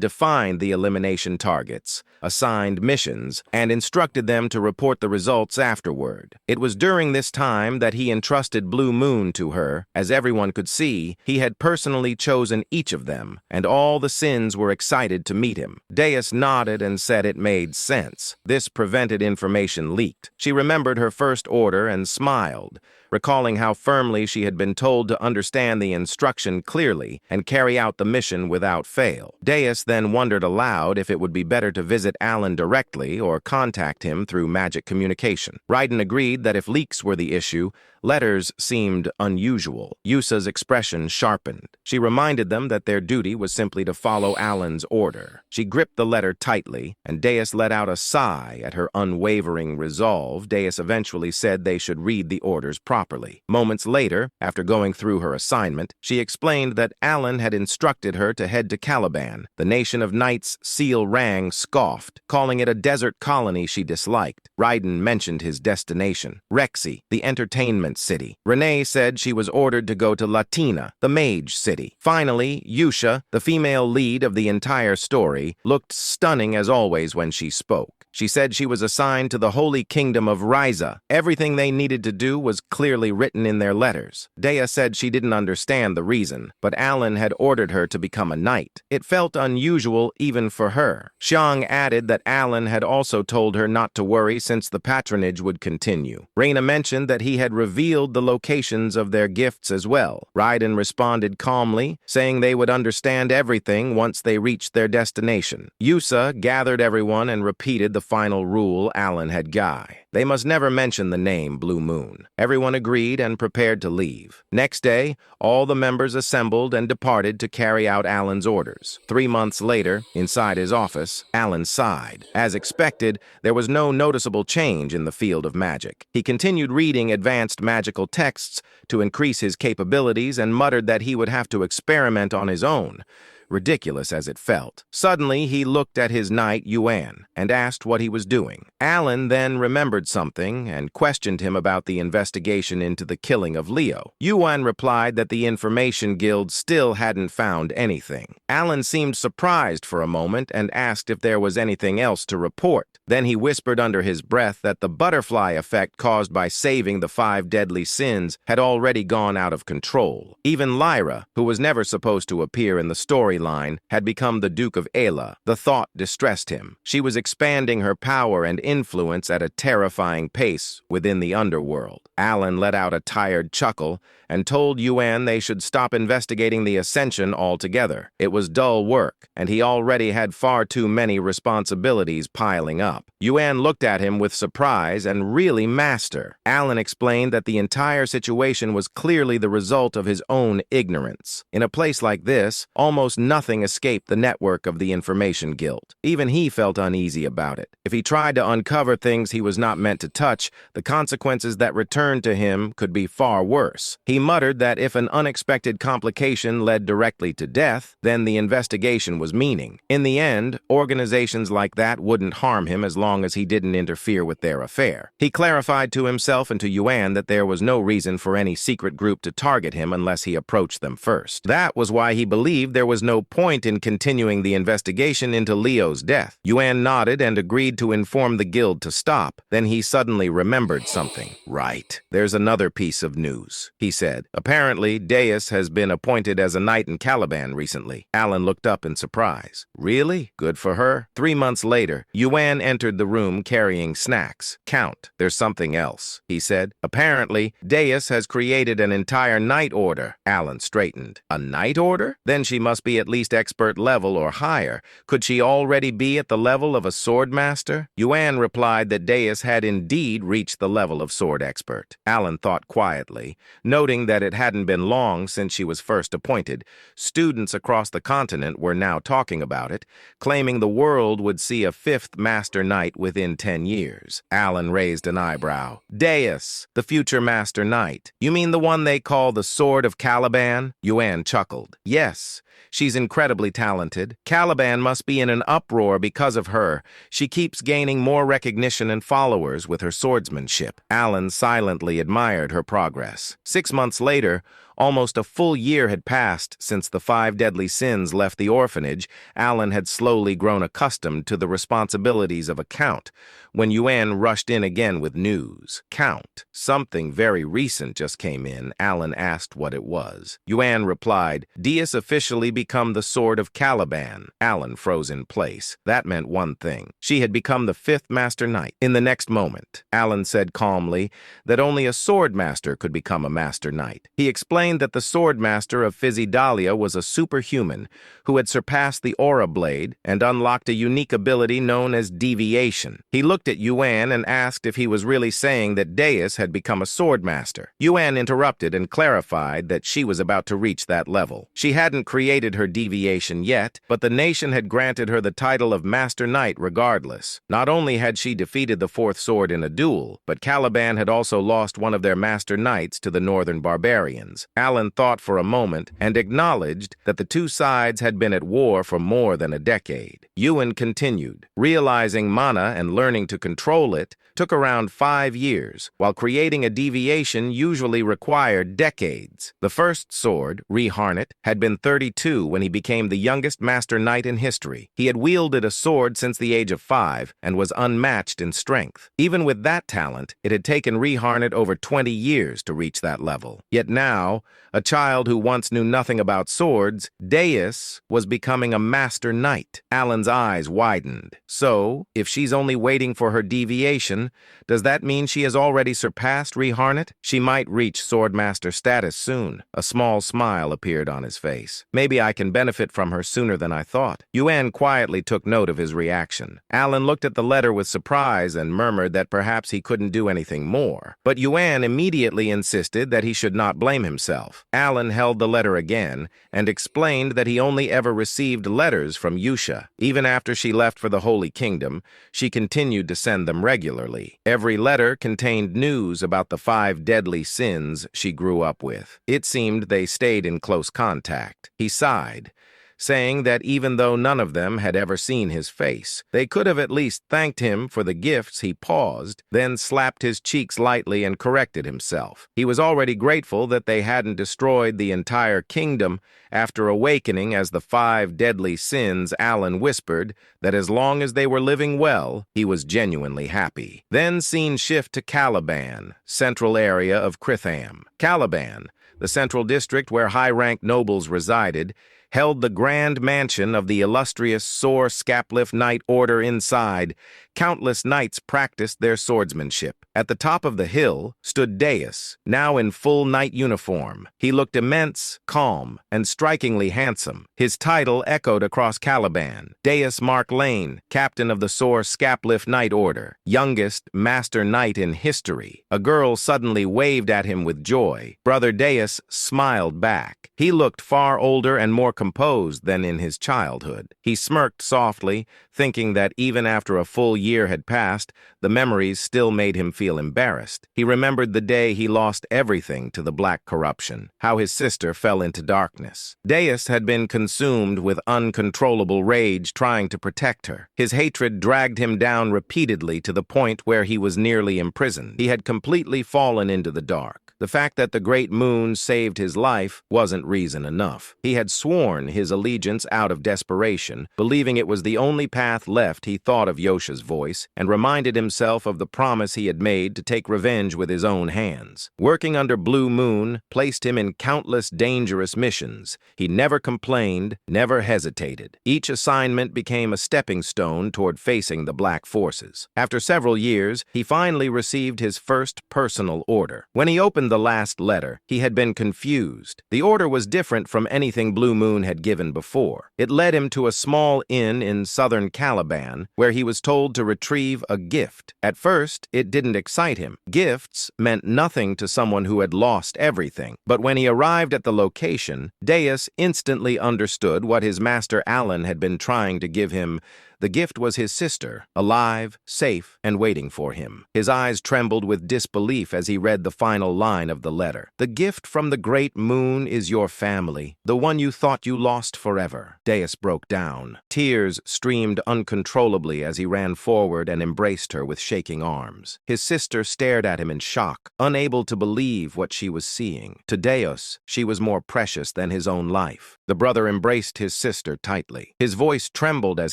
defined the elimination targets, assigned missions, and instructed them to report the results afterward. It was during this time that he entrusted Blue Moon to her. As everyone could see, he had personally chosen each of them, and all the sins were excited to meet him. Deus nodded and said it made sense. This prevented information leaked. She remembered her first order and smiled, recalling how firmly she had been told to understand the instruction clearly and carry out the mission without fail. Deus then wondered aloud if it would be better to visit Alan directly or contact him through magic communication. Raiden agreed that if leaks were the issue, letters seemed unusual. Yusa's expression sharpened. She reminded them that their duty was simply to follow Alan's order. She gripped the letter tightly, and Deus let out a sigh at her unwavering resolve. Deus eventually said they should read the orders properly. Moments later, after going through her assignment, she explained that Alan had instructed her to head to Caliban. The nation of knights Seal Rang scoffed, calling it a desert colony she disliked. Raiden mentioned his destination, Rexy, the entertainment city. Renee said she was ordered to go to Latina, the mage city. Finally, Yusha, the female lead of the entire story, looked stunning as always when she spoke. She said she was assigned to the Holy Kingdom of Ryza. Everything they needed to do was clearly written in their letters. Dea said she didn't understand the reason, but Alan had ordered her to become a knight. It felt unusual even for her. Xiang added that Alan had also told her not to worry since the patronage would continue. Reina mentioned that he had revealed the locations of their gifts as well. Raiden responded calmly, saying they would understand everything once they reached their destination. Yusa gathered everyone and repeated the final rule Alan had Guy. They must never mention the name Blue Moon. Everyone agreed and prepared to leave. Next day, all the members assembled and departed to carry out Alan's orders. 3 months later, inside his office, Alan sighed. As expected, there was no noticeable change in the field of magic. He continued reading advanced magical texts to increase his capabilities and muttered that he would have to experiment on his own, ridiculous as it felt. Suddenly, he looked at his knight, Yuan, and asked what he was doing. Alan then remembered something and questioned him about the investigation into the killing of Leo. Yuan replied that the Information Guild still hadn't found anything. Alan seemed surprised for a moment and asked if there was anything else to report. Then he whispered under his breath that the butterfly effect caused by saving the 5 deadly sins had already gone out of control. Even Lyra, who was never supposed to appear in the storyline, had become the Duke of Ayla. The thought distressed him. She was expanding her power and influence at a terrifying pace within the underworld. Alan let out a tired chuckle and told Yuan they should stop investigating the Ascension altogether. It was dull work, and he already had far too many responsibilities piling up. Yuan looked at him with surprise and really master. Alan explained that the entire situation was clearly the result of his own ignorance. In a place like this, almost nothing escaped the network of the Information Guild. Even he felt uneasy about it. If he tried to uncover things he was not meant to touch, the consequences that returned to him could be far worse. He muttered that if an unexpected complication led directly to death, then the investigation was meaning. In the end, organizations like that wouldn't harm him as long as he didn't interfere with their affair. He clarified to himself and to Yuan that there was no reason for any secret group to target him unless he approached them first. That was why he believed there was no point in continuing the investigation into Leo's death. Yuan nodded and agreed to inform the guild to stop. Then he suddenly remembered something. Right, there's another piece of news, he said. Apparently, Deus has been appointed as a knight in Caliban recently. Alan looked up in surprise. Really? Good for her. 3 months later, Yuan entered the room carrying snacks. Count, there's something else, he said. Apparently, Deus has created an entire knight order. Alan straightened. A knight order? Then she must be at least expert level or higher. Could she already be at the level of a sword master? Yuan replied that Deus had indeed reached the level of sword expert. Alan thought quietly, noting that it hadn't been long since she was first appointed. Students across the continent were now talking about it, claiming the world would see a 5th Master Knight within 10 years. Alan raised an eyebrow. Deus, the future Master Knight. You mean the one they call the Sword of Caliban? Yuan chuckled. Yes. She's incredibly talented. Caliban must be in an uproar because of her. She keeps gaining more recognition and followers with her swordsmanship. Alan silently admired her progress. 6 months later, Almost a full year had passed since the 5 deadly sins left the orphanage. Alan had slowly grown accustomed to the responsibilities of a count when Yuan rushed in again with news. Count, something very recent just came in. Alan asked what it was. Yuan replied, Deus officially become the Sword of Caliban. Alan froze in place. That meant one thing. She had become the 5th Master Knight. In the next moment, Alan said calmly that only a sword master could become a Master Knight. He explained that the sword master of Physidalia was a superhuman who had surpassed the aura blade and unlocked a unique ability known as deviation. He looked at Yuan and asked if he was really saying that Deus had become a sword master. Yuan interrupted and clarified that she was about to reach that level. She hadn't created her deviation yet, but the nation had granted her the title of Master Knight regardless. Not only had she defeated the 4th sword in a duel, but Caliban had also lost one of their Master Knights to the northern barbarians. Alan thought for a moment and acknowledged that the two sides had been at war for more than a decade. Yuan continued, realizing mana and learning to control it took around 5 years, while creating a deviation usually required decades. The first sword, Reharnet, had been 32 when he became the youngest Master Knight in history. He had wielded a sword since the age of 5 and was unmatched in strength. Even with that talent, it had taken Reharnet over 20 years to reach that level. Yet now, a child who once knew nothing about swords, Deus was becoming a Master Knight. Alan's eyes widened. So, if she's only waiting for her deviation, does that mean she has already surpassed Reharnet? She might reach Swordmaster status soon. A small smile appeared on his face. Maybe I can benefit from her sooner than I thought. Yuan quietly took note of his reaction. Alan looked at the letter with surprise and murmured that perhaps he couldn't do anything more. But Yuan immediately insisted that he should not blame himself. Alan held the letter again and explained that he only ever received letters from Yusha. Even after she left for the Holy Kingdom, she continued to send them regularly. Every letter contained news about the 5 deadly sins she grew up with. It seemed they stayed in close contact. He sighed, saying that even though none of them had ever seen his face, they could have at least thanked him for the gifts. He paused, then slapped his cheeks lightly and corrected himself. He was already grateful that they hadn't destroyed the entire kingdom. After awakening as the 5 deadly sins, Alan whispered that as long as they were living well, he was genuinely happy. Then scene shift to Caliban, central area of Kritham. Caliban, the central district where high-ranked nobles resided, held the grand mansion of the illustrious Sor Scapliff Knight Order inside. Countless knights practiced their swordsmanship. At the top of the hill stood Deus, now in full knight uniform. He looked immense, calm, and strikingly handsome. His title echoed across Caliban. Deus Mark Lane, captain of the Sor Scapliff Knight Order, youngest Master Knight in history. A girl suddenly waved at him with joy. Brother Deus smiled back. He looked far older and more composed than in his childhood. He smirked softly, thinking that even after a full year had passed, the memories still made him feel embarrassed. He remembered the day he lost everything to the black corruption, how his sister fell into darkness. Deus had been consumed with uncontrollable rage trying to protect her. His hatred dragged him down repeatedly to the point where he was nearly imprisoned. He had completely fallen into the dark. The fact that the great moon saved his life wasn't reason enough. He had sworn his allegiance out of desperation, believing it was the only path left. He thought of Yosha's voice and reminded himself of the promise he had made to take revenge with his own hands. Working under Blue Moon placed him in countless dangerous missions. He never complained, never hesitated. Each assignment became a stepping stone toward facing the black forces. After several years, he finally received his first personal order. When he opened the last letter, he had been confused. The order was different from anything Blue Moon had given before. It led him to a small inn in southern Caliban, where he was told to retrieve a gift. At first, it didn't excite him. Gifts meant nothing to someone who had lost everything. But when he arrived at the location, Deus instantly understood what his master Alan had been trying to give him: The gift was his sister, alive, safe, and waiting for him. His eyes trembled with disbelief as he read the final line of the letter. "The gift from the great moon is your family, the one you thought you lost forever." Deus broke down. Tears streamed uncontrollably as he ran forward and embraced her with shaking arms. His sister stared at him in shock, unable to believe what she was seeing. To Deus, she was more precious than his own life. The brother embraced his sister tightly. His voice trembled as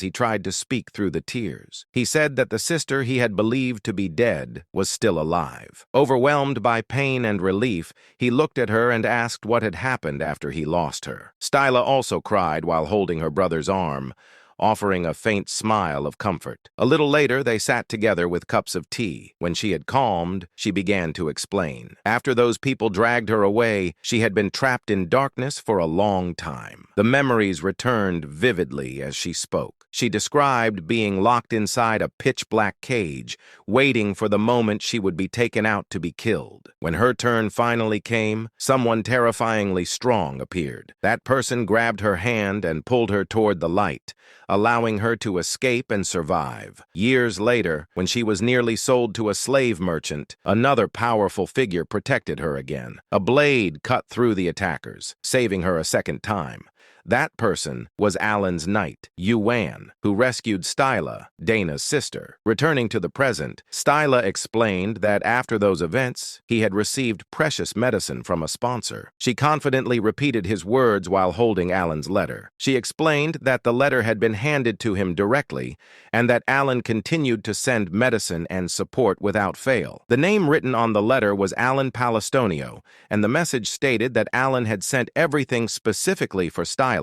he tried to speak through the tears. He said that the sister he had believed to be dead was still alive. Overwhelmed by pain and relief, he looked at her and asked what had happened after he lost her. Styla also cried while holding her brother's arm, offering a faint smile of comfort. A little later, they sat together with cups of tea. When she had calmed, she began to explain. After those people dragged her away, she had been trapped in darkness for a long time. The memories returned vividly as she spoke. She described being locked inside a pitch-black cage, waiting for the moment she would be taken out to be killed. When her turn finally came, someone terrifyingly strong appeared. That person grabbed her hand and pulled her toward the light, allowing her to escape and survive. Years later, when she was nearly sold to a slave merchant, another powerful figure protected her again. A blade cut through the attackers, saving her a second time. That person was Alan's knight, Yuan, who rescued Styla, Dana's sister. Returning to the present, Styla explained that after those events, he had received precious medicine from a sponsor. She confidently repeated his words while holding Alan's letter. She explained that the letter had been handed to him directly and that Alan continued to send medicine and support without fail. The name written on the letter was Alan Palestonio, and the message stated that Alan had sent everything specifically for Styla,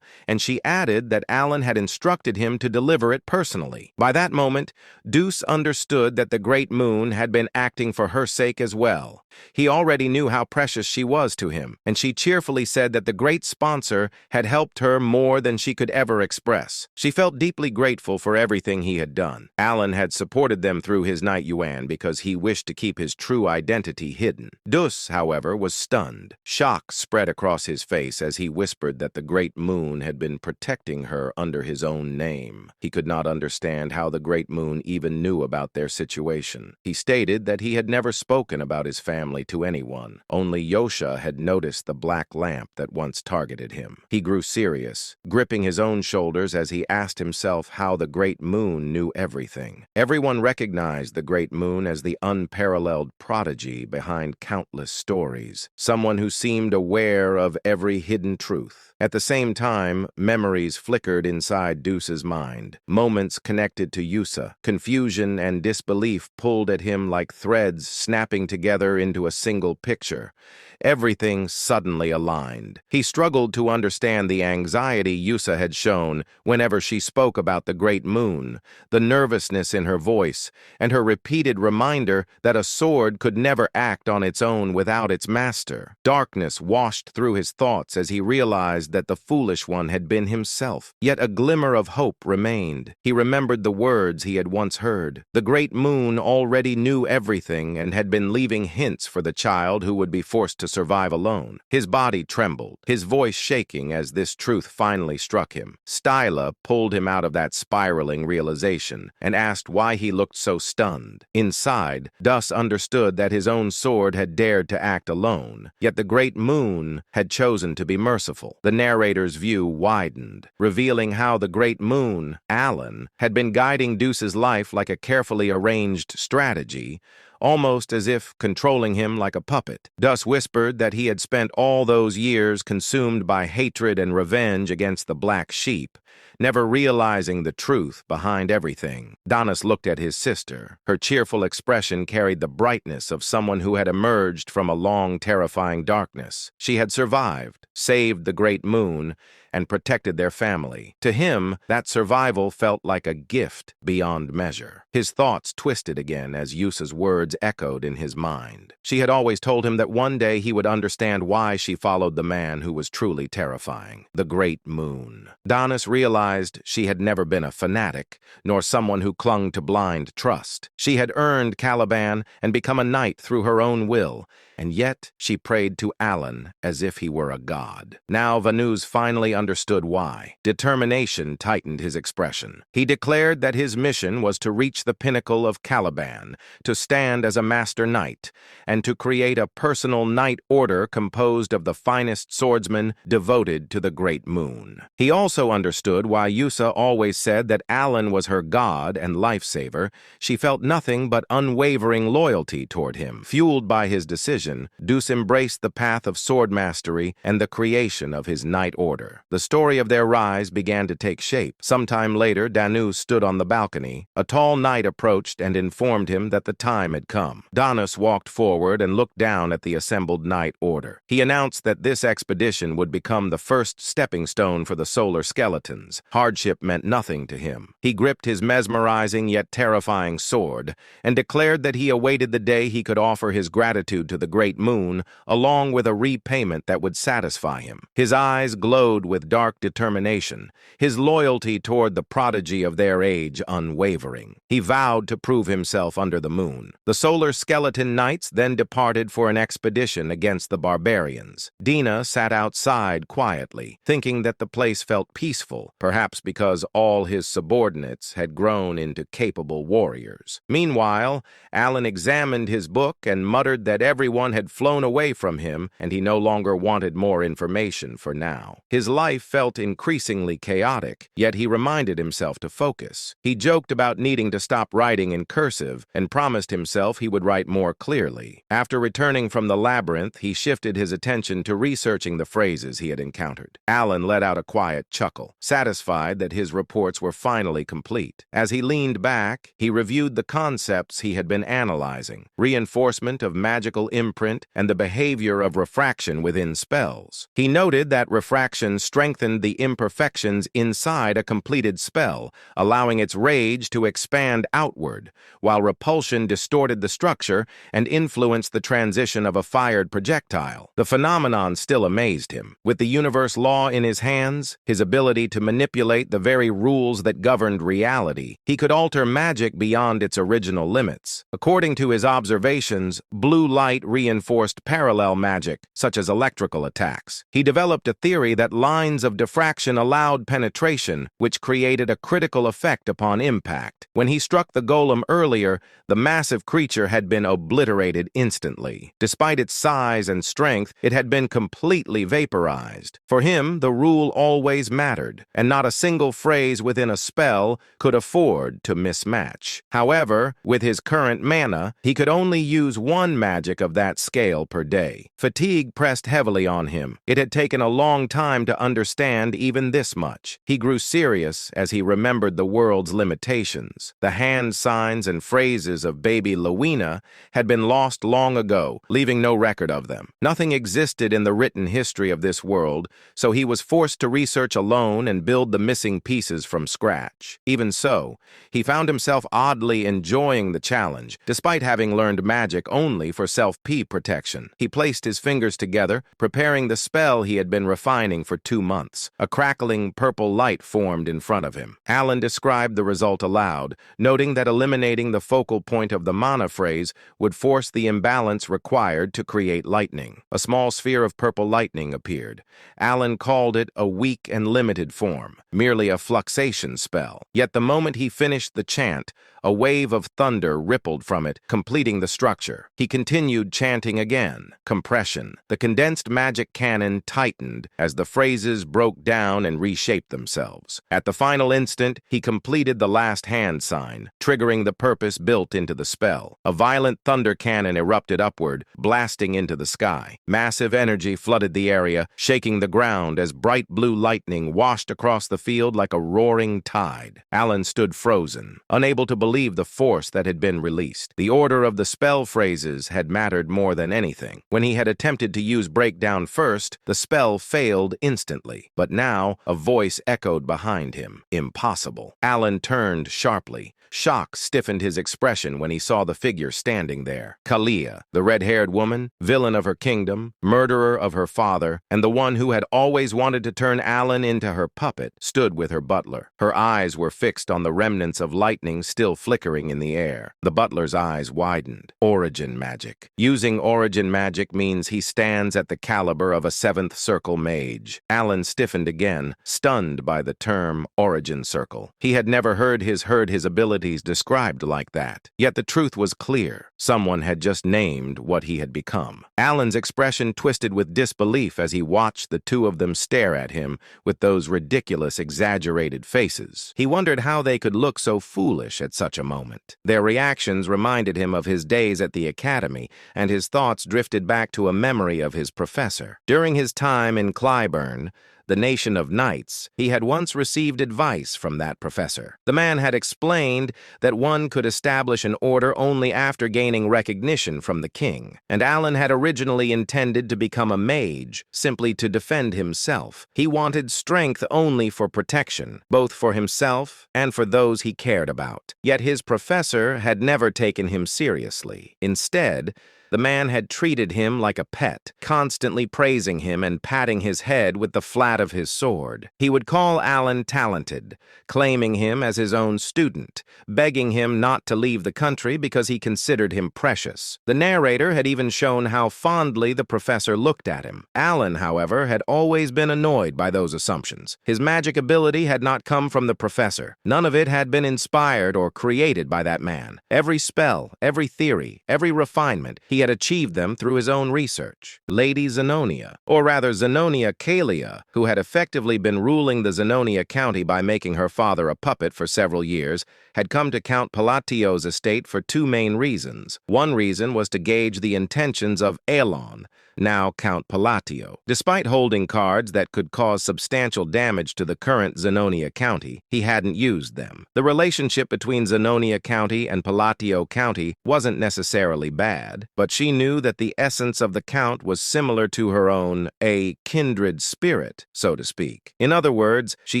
and she added that Alan had instructed him to deliver it personally. By that moment, Deuce understood that the Great Moon had been acting for her sake as well. He already knew how precious she was to him, and she cheerfully said that the great sponsor had helped her more than she could ever express. She felt deeply grateful for everything he had done. Alan had supported them through his knight Yuan because he wished to keep his true identity hidden. Deuce, however, was stunned. Shock spread across his face as he whispered that the Great Moon had been protecting her under his own name. He could not understand how the Great Moon even knew about their situation. He stated that he had never spoken about his family to anyone. Only Yosha had noticed the black lamp that once targeted him. He grew serious, gripping his own shoulders as he asked himself how the Great Moon knew everything. Everyone recognized the Great Moon as the unparalleled prodigy behind countless stories, someone who seemed aware of every hidden truth. At the same time, memories flickered inside Deuce's mind. Moments connected to Yusa. Confusion and disbelief pulled at him like threads snapping together into a single picture. Everything suddenly aligned. He struggled to understand the anxiety Yusa had shown whenever she spoke about the Great Moon, the nervousness in her voice, and her repeated reminder that a sword could never act on its own without its master. Darkness washed through his thoughts as he realized that the foolish one had been himself. Yet a glimmer of hope remained. He remembered the words he had once heard. The Great Moon already knew everything and had been leaving hints for the child who would be forced to survive alone. His body trembled, his voice shaking as this truth finally struck him. Styla pulled him out of that spiraling realization and asked why he looked so stunned. Inside, Dus understood that his own sword had dared to act alone, yet the Great Moon had chosen to be merciful. The narrator's view widened, revealing how the Great Moon, Alan, had been guiding Deuce's life like a carefully arranged strategy, almost as if controlling him like a puppet. Dus whispered that he had spent all those years consumed by hatred and revenge against the Black Sheep, never realizing the truth behind everything. Danis looked at his sister. Her cheerful expression carried the brightness of someone who had emerged from a long, terrifying darkness. She had survived, saved the Great Moon, and protected their family. To him, that survival felt like a gift beyond measure. His thoughts twisted again as Yusa's words echoed in his mind. She had always told him that one day he would understand why she followed the man who was truly terrifying, the Great Moon. Danis realized realized she had never been a fanatic, nor someone who clung to blind trust. She had earned Caliban and become a knight through her own will, and yet she prayed to Alan as if he were a god. Now Vanuz finally understood why. Determination tightened his expression. He declared that his mission was to reach the pinnacle of Caliban, to stand as a master knight, and to create a personal knight order composed of the finest swordsmen devoted to the great moon. He also understood why Yusa always said that Alan was her god and lifesaver. She felt nothing but unwavering loyalty toward him. Fueled by his decision, Deuce embraced the path of sword mastery and the creation of his knight order. The story of their rise began to take shape. Sometime later, Danus stood on the balcony. A tall knight approached and informed him that the time had come. Danus walked forward and looked down at the assembled knight order. He announced that this expedition would become the first stepping stone for the solar skeletons. Hardship meant nothing to him. He gripped his mesmerizing yet terrifying sword and declared that he awaited the day he could offer his gratitude to the great moon, along with a repayment that would satisfy him. His eyes glowed with dark determination, his loyalty toward the prodigy of their age unwavering. He vowed to prove himself under the moon. The solar skeleton knights then departed for an expedition against the barbarians. Dina sat outside quietly, thinking that the place felt peaceful, perhaps because all his subordinates had grown into capable warriors. Meanwhile, Alan examined his book and muttered that everyone had flown away from him, and he no longer wanted more information for now. His life felt increasingly chaotic, yet he reminded himself to focus. He joked about needing to stop writing in cursive and promised himself he would write more clearly. After returning from the labyrinth, he shifted his attention to researching the phrases he had encountered. Alan let out a quiet chuckle, satisfied that his reports were finally complete. As he leaned back, he reviewed the concepts he had been analyzing: reinforcement of magical imprint and the behavior of refraction within spells. He noted that refraction strengthened the imperfections inside a completed spell, allowing its rage to expand outward, while repulsion distorted the structure and influenced the transition of a fired projectile. The phenomenon still amazed him. With the universe law in his hands, his ability to manipulate the very rules that governed reality, he could alter magic beyond its original limits. According to his observations, blue light reinforced parallel magic, such as electrical attacks. He developed a theory that lines of diffraction allowed penetration, which created a critical effect upon impact. When he struck the golem earlier, the massive creature had been obliterated instantly. Despite its size and strength, it had been completely vaporized. For him, the rule always mattered, and not a single phrase within a spell could afford to mismatch. However, with his current mana, he could only use one magic of that scale per day. Fatigue pressed heavily on him. It had taken a long time to understand even this much. He grew serious as he remembered the world's limitations. The hand signs and phrases of baby Lowena had been lost long ago, leaving no record of them. Nothing existed in the written history of this world, so he was forced to research alone and build the missing pieces from scratch. Even so, he found himself oddly enjoying the challenge, despite having learned magic only for self-P protection. He placed his fingers together, preparing the spell he had been refining for 2 months. A crackling purple light formed in front of him. Alan described the result aloud, noting that eliminating the focal point of the mana phrase would force the imbalance required to create lightning. A small sphere of purple lightning appeared. Alan called it a weak and limited form, merely a fluxation spell. Yet the moment he finished the chant, a wave of thunder rippled from it, completing the structure. He continued chanting again. Compression. The condensed magic canon tightened as the phrases broke down and reshaped themselves. At the final instant, he completed the last hand sign, triggering the purpose built into the spell. A violent thunder cannon erupted upward, blasting into the sky. Massive energy flooded the area, shaking the ground as bright blue lightning washed across the field like a roaring tide. Alan stood frozen, unable to believe the force that had been released. The order of the spell phrases had mattered more than anything. When he had attempted to use breakdown first, the spell failed instantly. But now, a voice echoed behind him. Impossible. Alan turned sharply. Shock stiffened his expression when he saw the figure standing there. Kalia, the red-haired woman, villain of her kingdom, murderer of her father, and the one who had always wanted to turn Alan into her puppet. puppet, stood with her butler. Her eyes were fixed on the remnants of lightning still flickering in the air. The butler's eyes widened. Origin magic. Using origin magic means he stands at the caliber of a seventh circle mage. Alan stiffened again, stunned by the term origin circle. He had never heard his abilities described like that. Yet the truth was clear. Someone had just named what he had become. Alan's expression twisted with disbelief as he watched the two of them stare at him with those ridiculous, exaggerated faces. He wondered how they could look so foolish at such a moment. Their reactions reminded him of his days at the academy, and his thoughts drifted back to a memory of his professor. During his time in Clyburn, the nation of knights, he had once received advice from that professor. The man had explained that one could establish an order only after gaining recognition from the king, and Alan had originally intended to become a mage, simply to defend himself. He wanted strength only for protection, both for himself and for those he cared about. Yet his professor had never taken him seriously. Instead, the man had treated him like a pet, constantly praising him and patting his head with the flat of his sword. He would call Alan talented, claiming him as his own student, begging him not to leave the country because he considered him precious. The narrator had even shown how fondly the professor looked at him. Alan, however, had always been annoyed by those assumptions. His magic ability had not come from the professor. None of it had been inspired or created by that man. Every spell, every theory, every refinement, he had achieved them through his own research. Lady Zenonia, or rather Zenonia Kalia, who had effectively been ruling the Zenonia County by making her father a puppet for several years, had come to Count Palatio's estate for two main reasons. One reason was to gauge the intentions of Elon, now Count Palatio. Despite holding cards that could cause substantial damage to the current Zenonia County, he hadn't used them. The relationship between Zenonia County and Palatio County wasn't necessarily bad, but she knew that the essence of the Count was similar to her own, a kindred spirit, so to speak. In other words, she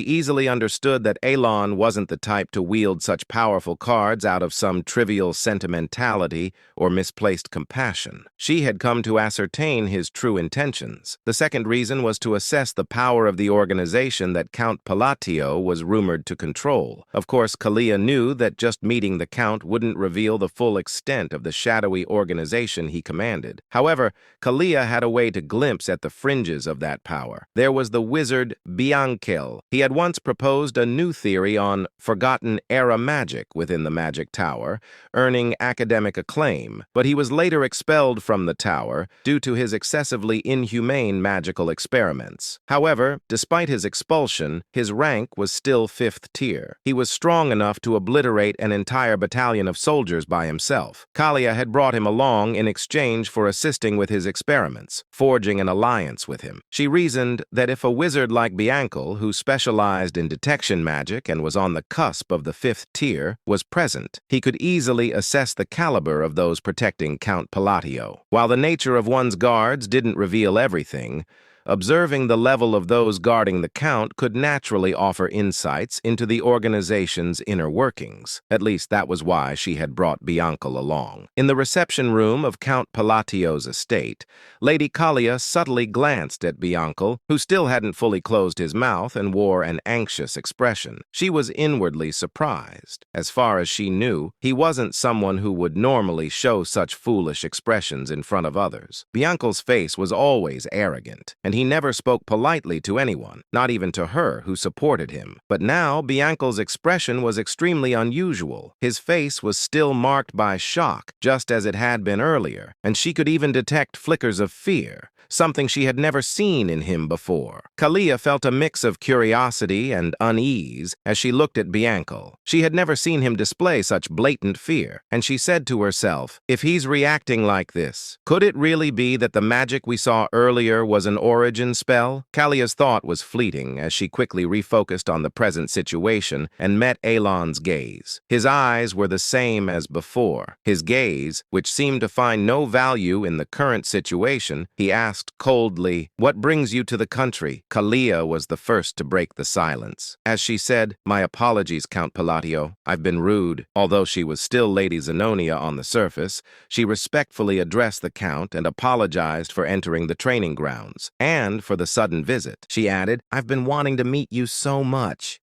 easily understood that Elon wasn't the type to wield such powerful cards out of some trivial sentimentality or misplaced compassion. She had come to ascertain his true intentions. The second reason was to assess the power of the organization that Count Palatio was rumored to control. Of course, Kalia knew that just meeting the Count wouldn't reveal the full extent of the shadowy organization he commanded. However, Kalia had a way to glimpse at the fringes of that power. There was the wizard Bianchel. He had once proposed a new theory on forgotten era magic within the Magic Tower, earning academic acclaim, but he was later expelled from the tower due to his excessively inhumane magical experiments. However, despite his expulsion, his rank was still 5th tier. He was strong enough to obliterate an entire battalion of soldiers by himself. Kalia had brought him along in exchange for assisting with his experiments, forging an alliance with him. She reasoned that if a wizard like Bianchel, who specialized in detection magic and was on the cusp of the 5th tier, was present, he could easily assess the caliber of those protecting Count Palatio. While the nature of one's guards didn't reveal everything, observing the level of those guarding the Count could naturally offer insights into the organization's inner workings. At least that was why she had brought Bianchel along. In the reception room of Count Palatio's estate, Lady Kalia subtly glanced at Bianchel, who still hadn't fully closed his mouth and wore an anxious expression. She was inwardly surprised. As far as she knew, he wasn't someone who would normally show such foolish expressions in front of others. Bianchel's face was always arrogant, and he never spoke politely to anyone, not even to her who supported him. But now Bianchel's expression was extremely unusual. His face was still marked by shock, just as it had been earlier, and she could even detect flickers of fear, something she had never seen in him before. Kalia felt a mix of curiosity and unease as she looked at Bianchel. She had never seen him display such blatant fear, and she said to herself, if he's reacting like this, could it really be that the magic we saw earlier was an origin spell? Kalia's thought was fleeting as she quickly refocused on the present situation and met Elon's gaze. His eyes were the same as before. His gaze, which seemed to find no value in the current situation, he asked coldly, "What brings you to the country?" Kalia was the first to break the silence. As she said, "My apologies, Count Palatio. I've been rude." Although she was still Lady Zenonia on the surface, she respectfully addressed the Count and apologized for entering the training grounds. and for the sudden visit. She added, I've been wanting to meet you so much.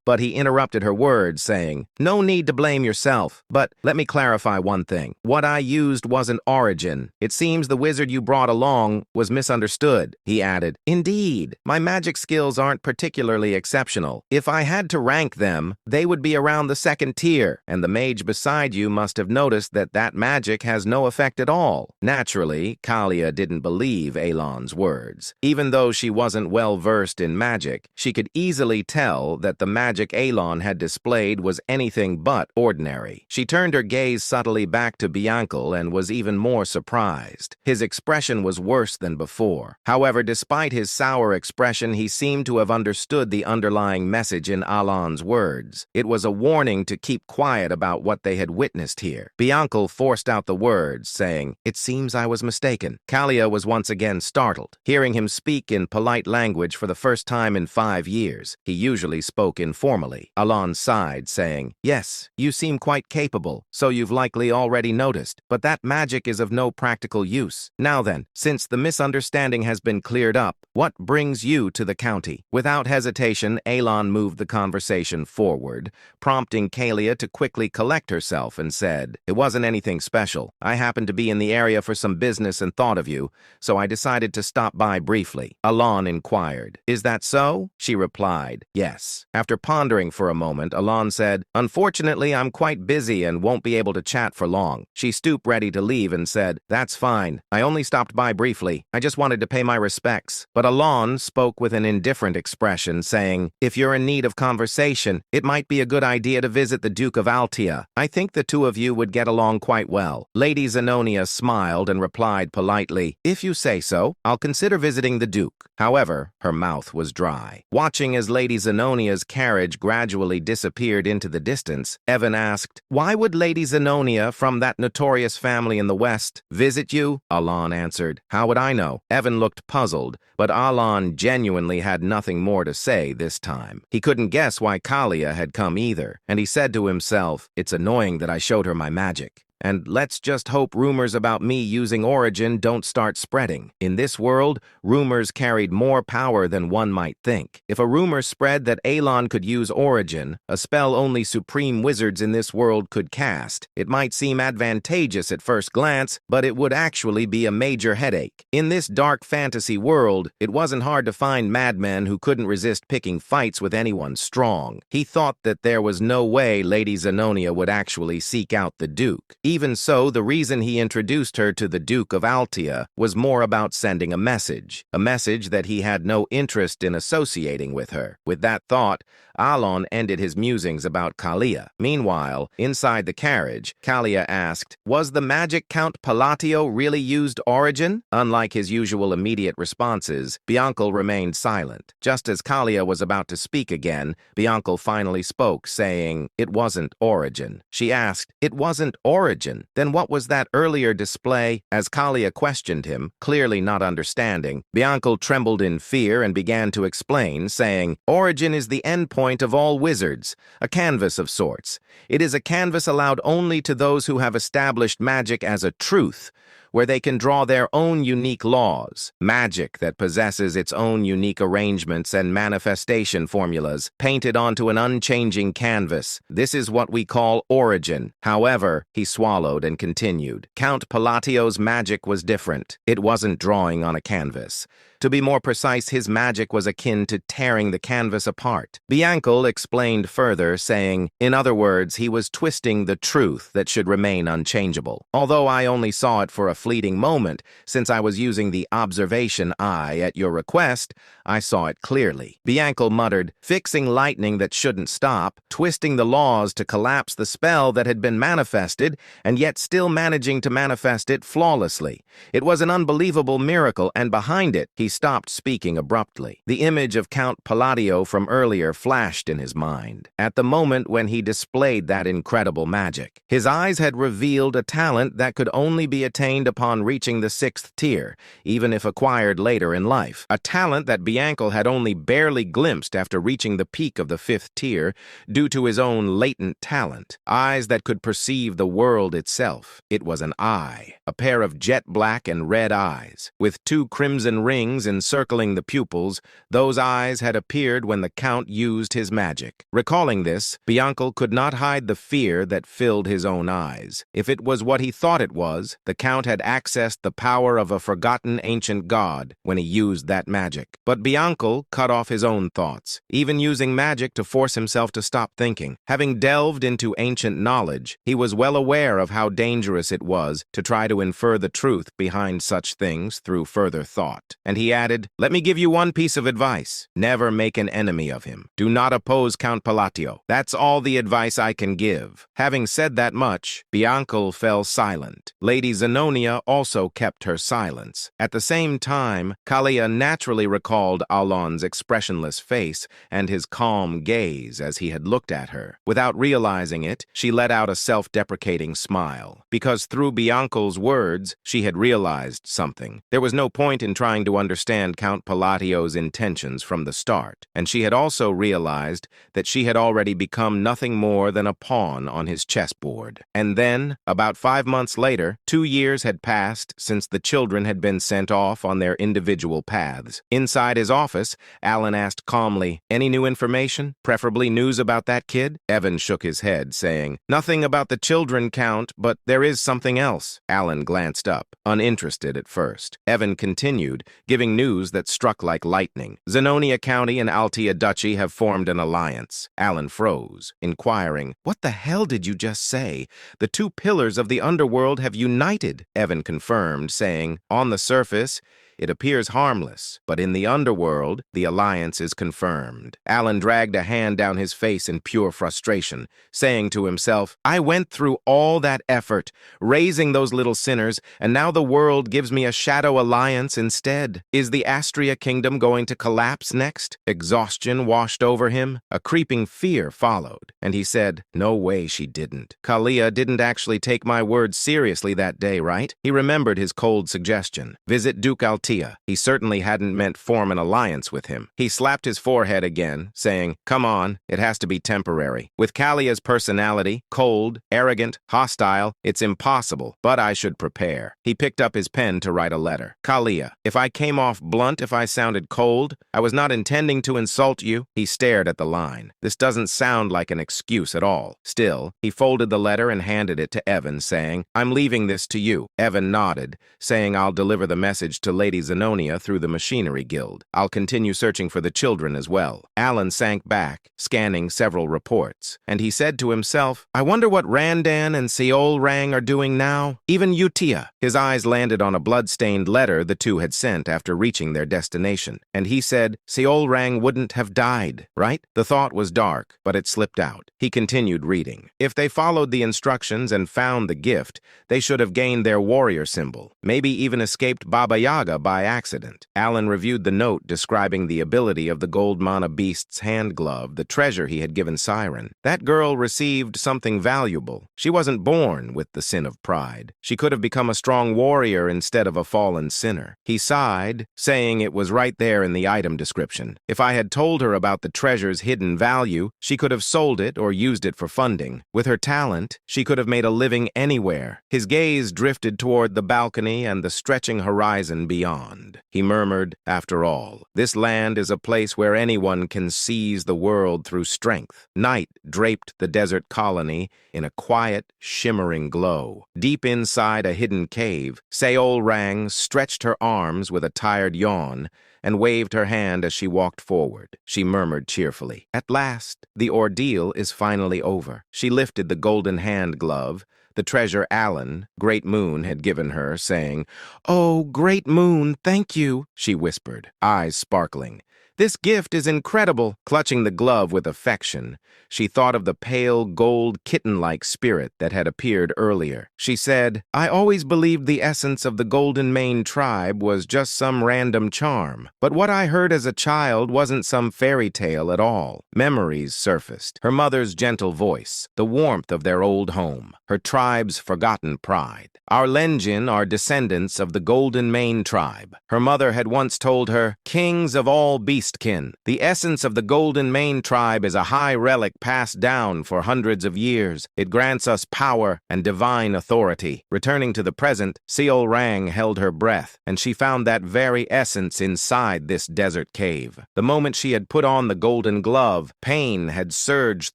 But he interrupted her words, saying, no need to blame yourself, but let me clarify one thing. What I used wasn't origin. It seems the wizard you brought along was misunderstood. He added, indeed, my magic skills aren't particularly exceptional. If I had to rank them, they would be around the second tier, and the mage beside you must have noticed that magic has no effect at all. Naturally, Kalia didn't believe Elon's words. Even though she wasn't well-versed in magic, she could easily tell that the magic Elon had displayed was anything but ordinary. She turned her gaze subtly back to Bianca and was even more surprised. His expression was worse than before. However, despite his sour expression, he seemed to have understood the underlying message in Alon's words. It was a warning to keep quiet about what they had witnessed here. Bianca forced out the words, saying, it seems I was mistaken. Kalia was once again startled, hearing him speak in polite language for the first time in 5 years. He usually spoke informally. Alon sighed, saying, yes, you seem quite capable, so you've likely already noticed, but that magic is of no practical use. Now then, since the misunderstanding has been cleared up, what brings you to the county? Without hesitation, Elon moved the conversation forward, prompting Kalia to quickly collect herself and said, it wasn't anything special. I happened to be in the area for some business and thought of you, so I decided to stop by briefly. Alon inquired, is that so? She replied, yes. After pondering for a moment, Alon said, unfortunately, I'm quite busy and won't be able to chat for long. She stooped ready to leave and said, that's fine. I only stopped by briefly. I just wanted to pay my respects. But Alon spoke with an indifferent expression, saying, if you're in need of conversation, it might be a good idea to visit the Duke of Altia. I think the two of you would get along quite well. Lady Zenonia smiled and replied politely, if you say so, I'll consider visiting the Duke. However, her mouth was dry. Watching as Lady Zenonia's carriage gradually disappeared into the distance, Evan asked, why would Lady Zenonia from that notorious family in the West visit you? Alon answered, how would I know? Evan looked puzzled, but Alon genuinely had nothing more to say this time. He couldn't guess why Kalia had come either, and he said to himself, it's annoying that I showed her my magic. And let's just hope rumors about me using origin don't start spreading. In this world, rumors carried more power than one might think. If a rumor spread that Elon could use origin, a spell only supreme wizards in this world could cast, it might seem advantageous at first glance, but it would actually be a major headache. In this dark fantasy world, it wasn't hard to find madmen who couldn't resist picking fights with anyone strong. He thought that there was no way Lady Zenonia would actually seek out the Duke. Even so, the reason he introduced her to the Duke of Altia was more about sending a message that he had no interest in associating with her. With that thought, Alon ended his musings about Kalia. Meanwhile, inside the carriage, Kalia asked, was the magic Count Palatio really used origin? Unlike his usual immediate responses, Bianca remained silent. Just as Kalia was about to speak again, Bianca finally spoke, saying, it wasn't origin. She asked, it wasn't origin? Then what was that earlier display? As Kalia questioned him, clearly not understanding, Bianca trembled in fear and began to explain, saying, origin is the endpoint of all wizards, a canvas of sorts. It is a canvas allowed only to those who have established magic as a truth, where they can draw their own unique laws, magic that possesses its own unique arrangements and manifestation formulas, painted onto an unchanging canvas. This is what we call origin. However, he swallowed and continued, Count Palatio's magic was different. It wasn't drawing on a canvas. To be more precise, his magic was akin to tearing the canvas apart. Bianca explained further, saying, in other words, he was twisting the truth that should remain unchangeable. Although I only saw it for a fleeting moment, since I was using the observation eye at your request, I saw it clearly. Bianca muttered, fixing lightning that shouldn't stop, twisting the laws to collapse the spell that had been manifested, and yet still managing to manifest it flawlessly. It was an unbelievable miracle, and behind it, he He stopped speaking abruptly. The image of Count Palladio from earlier flashed in his mind, at the moment when he displayed that incredible magic. His eyes had revealed a talent that could only be attained upon reaching the 6th tier, even if acquired later in life. A talent that Bianco had only barely glimpsed after reaching the peak of the 5th tier due to his own latent talent. Eyes that could perceive the world itself. It was an eye, a pair of jet black and red eyes. With 2 crimson rings encircling the pupils, those eyes had appeared when the Count used his magic. Recalling this, Bianco could not hide the fear that filled his own eyes. If it was what he thought it was, the Count had accessed the power of a forgotten ancient god when he used that magic. But Bianco cut off his own thoughts, even using magic to force himself to stop thinking. Having delved into ancient knowledge, he was well aware of how dangerous it was to try to infer the truth behind such things through further thought. And he added, "Let me give you one piece of advice. Never make an enemy of him. Do not oppose Count Palladio. That's all the advice I can give." Having said that much, Bianco fell silent. Lady Zenonia also kept her silence. At the same time, Kalia naturally recalled Alon's expressionless face and his calm gaze as he had looked at her. Without realizing it, she let out a self-deprecating smile, because through Bianco's words, she had realized something. There was no point in trying to understand Count Palladio's intentions from the start, and she had also realized that she had already become nothing more than a pawn on his chessboard. And then, about 5 months later, 2 years had passed since the children had been sent off on their individual paths. Inside his office, Alan asked calmly, "Any new information? Preferably news about that kid?" Evan shook his head, saying, "Nothing about the children, Count, but there is something else." Alan glanced up, uninterested at first. Evan continued, giving news that struck like lightning. "Zenonia County and Altea Duchy have formed an alliance." Alan froze, inquiring, "What the hell did you just say? The 2 pillars of the underworld have united." Evan confirmed, saying, "On the surface, it appears harmless, but in the underworld, the alliance is confirmed." Alan dragged a hand down his face in pure frustration, saying to himself, "I went through all that effort, raising those little sinners, and now the world gives me a shadow alliance instead. Is the Astria Kingdom going to collapse next?" Exhaustion washed over him. A creeping fear followed, and he said, "No way she didn't. Kalia didn't actually take my words seriously that day, right?" He remembered his cold suggestion. Visit Duke Altea. He certainly hadn't meant form an alliance with him. He slapped his forehead again, saying, "Come on, it has to be temporary. With Kalia's personality, cold, arrogant, hostile, it's impossible, but I should prepare." He picked up his pen to write a letter. "Kalia, if I came off blunt, if I sounded cold, I was not intending to insult you." He stared at the line. This doesn't sound like an excuse at all. Still, he folded the letter and handed it to Evan, saying, "I'm leaving this to you." Evan nodded, saying, "I'll deliver the message to Lady Zenonia through the Machinery Guild. I'll continue searching for the children as well." Alan sank back, scanning several reports, and he said to himself, "I wonder what Randan and Seol Rang are doing now. Even Utia." His eyes landed on a blood-stained letter the 2 had sent after reaching their destination, and he said, "Seol Rang wouldn't have died, right?" The thought was dark, but it slipped out. He continued reading. If they followed the instructions and found the gift, they should have gained their warrior symbol, maybe even escaped Baba Yaga by accident. Alan reviewed the note describing the ability of the gold mana beast's hand glove, the treasure he had given Siren. That girl received something valuable. She wasn't born with the sin of pride. She could have become a strong warrior instead of a fallen sinner. He sighed, saying it was right there in the item description. If I had told her about the treasure's hidden value, she could have sold it or used it for funding. With her talent, she could have made a living anywhere. His gaze drifted toward the balcony and the stretching horizon beyond. He murmured, "After all, this land is a place where anyone can seize the world through strength." Night draped the desert colony in a quiet, shimmering glow. Deep inside a hidden cave, Seol Rang stretched her arms with a tired yawn and waved her hand as she walked forward. She murmured cheerfully, "At last, the ordeal is finally over." She lifted the golden hand glove, the treasure Alan, Great Moon, had given her, saying, "Oh, Great Moon, thank you," she whispered, eyes sparkling. "This gift is incredible." Clutching the glove with affection, she thought of the pale, gold, kitten-like spirit that had appeared earlier. She said, "I always believed the essence of the Golden Mane tribe was just some random charm. But what I heard as a child wasn't some fairy tale at all." Memories surfaced. Her mother's gentle voice, the warmth of their old home, her tribe's forgotten pride. "Our Lenjin are descendants of the Golden Mane tribe," her mother had once told her, "kings of all beastkin. The essence of the Golden Mane tribe is a high relic passed down for hundreds of years. It grants us power and divine authority." Returning to the present, Seol Rang held her breath, and she found that very essence inside this desert cave. The moment she had put on the golden glove, pain had surged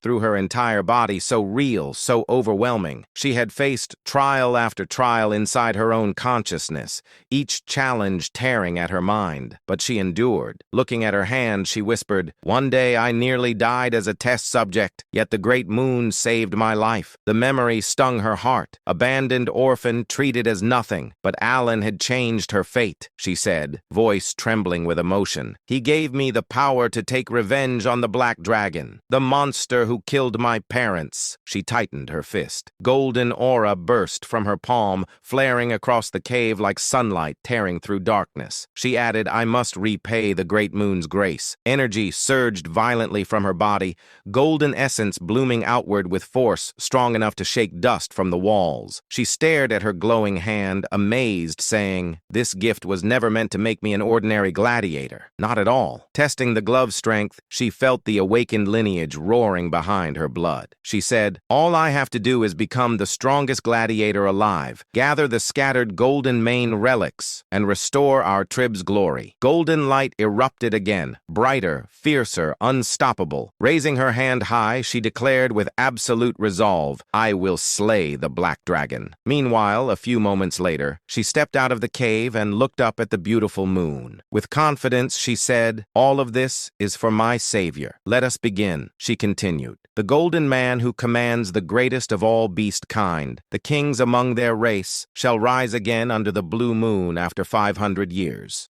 through her entire body, so real, so overwhelming. She had faced trial after trial inside her own consciousness, each challenge tearing at her mind. But she endured. Looking at her hand, she whispered, "One day I nearly died as a test subject, yet the great moon saved my life." The memory stung her heart. Abandoned orphan, treated as nothing. But Alan had changed her fate, she said, voice trembling with emotion. "He gave me the power to take revenge on the Black Dragon, the monster who killed my parents." She tightened her fist. Golden aura burst from her palm, flaring across the cave like sunlight tearing through darkness. She added, "I must repay the great moon's grace." Energy surged violently from her body, golden essence blooming outward with force strong enough to shake dust from the walls. She stared at her glowing hand, amazed, saying, "This gift was never meant to make me an ordinary gladiator. Not at all." Testing the glove's strength, she felt the awakened lineage roaring behind her blood. She said, "All I have to do is become the strongest gladiator alive, gather the scattered Golden Mane relics, and restore our tribe's glory." Golden light erupted again, brighter, fiercer, unstoppable. Raising her hand high, she declared with absolute resolve, "I will slay the Black Dragon." Meanwhile, a few moments later, she stepped out of the cave and looked up at the beautiful moon. With confidence, she said, "All of this is for my savior. Let us begin," she continued. "The golden man who commands the greatest of all beast kind, the kings among their race, shall rise again under the blue moon after 500 years.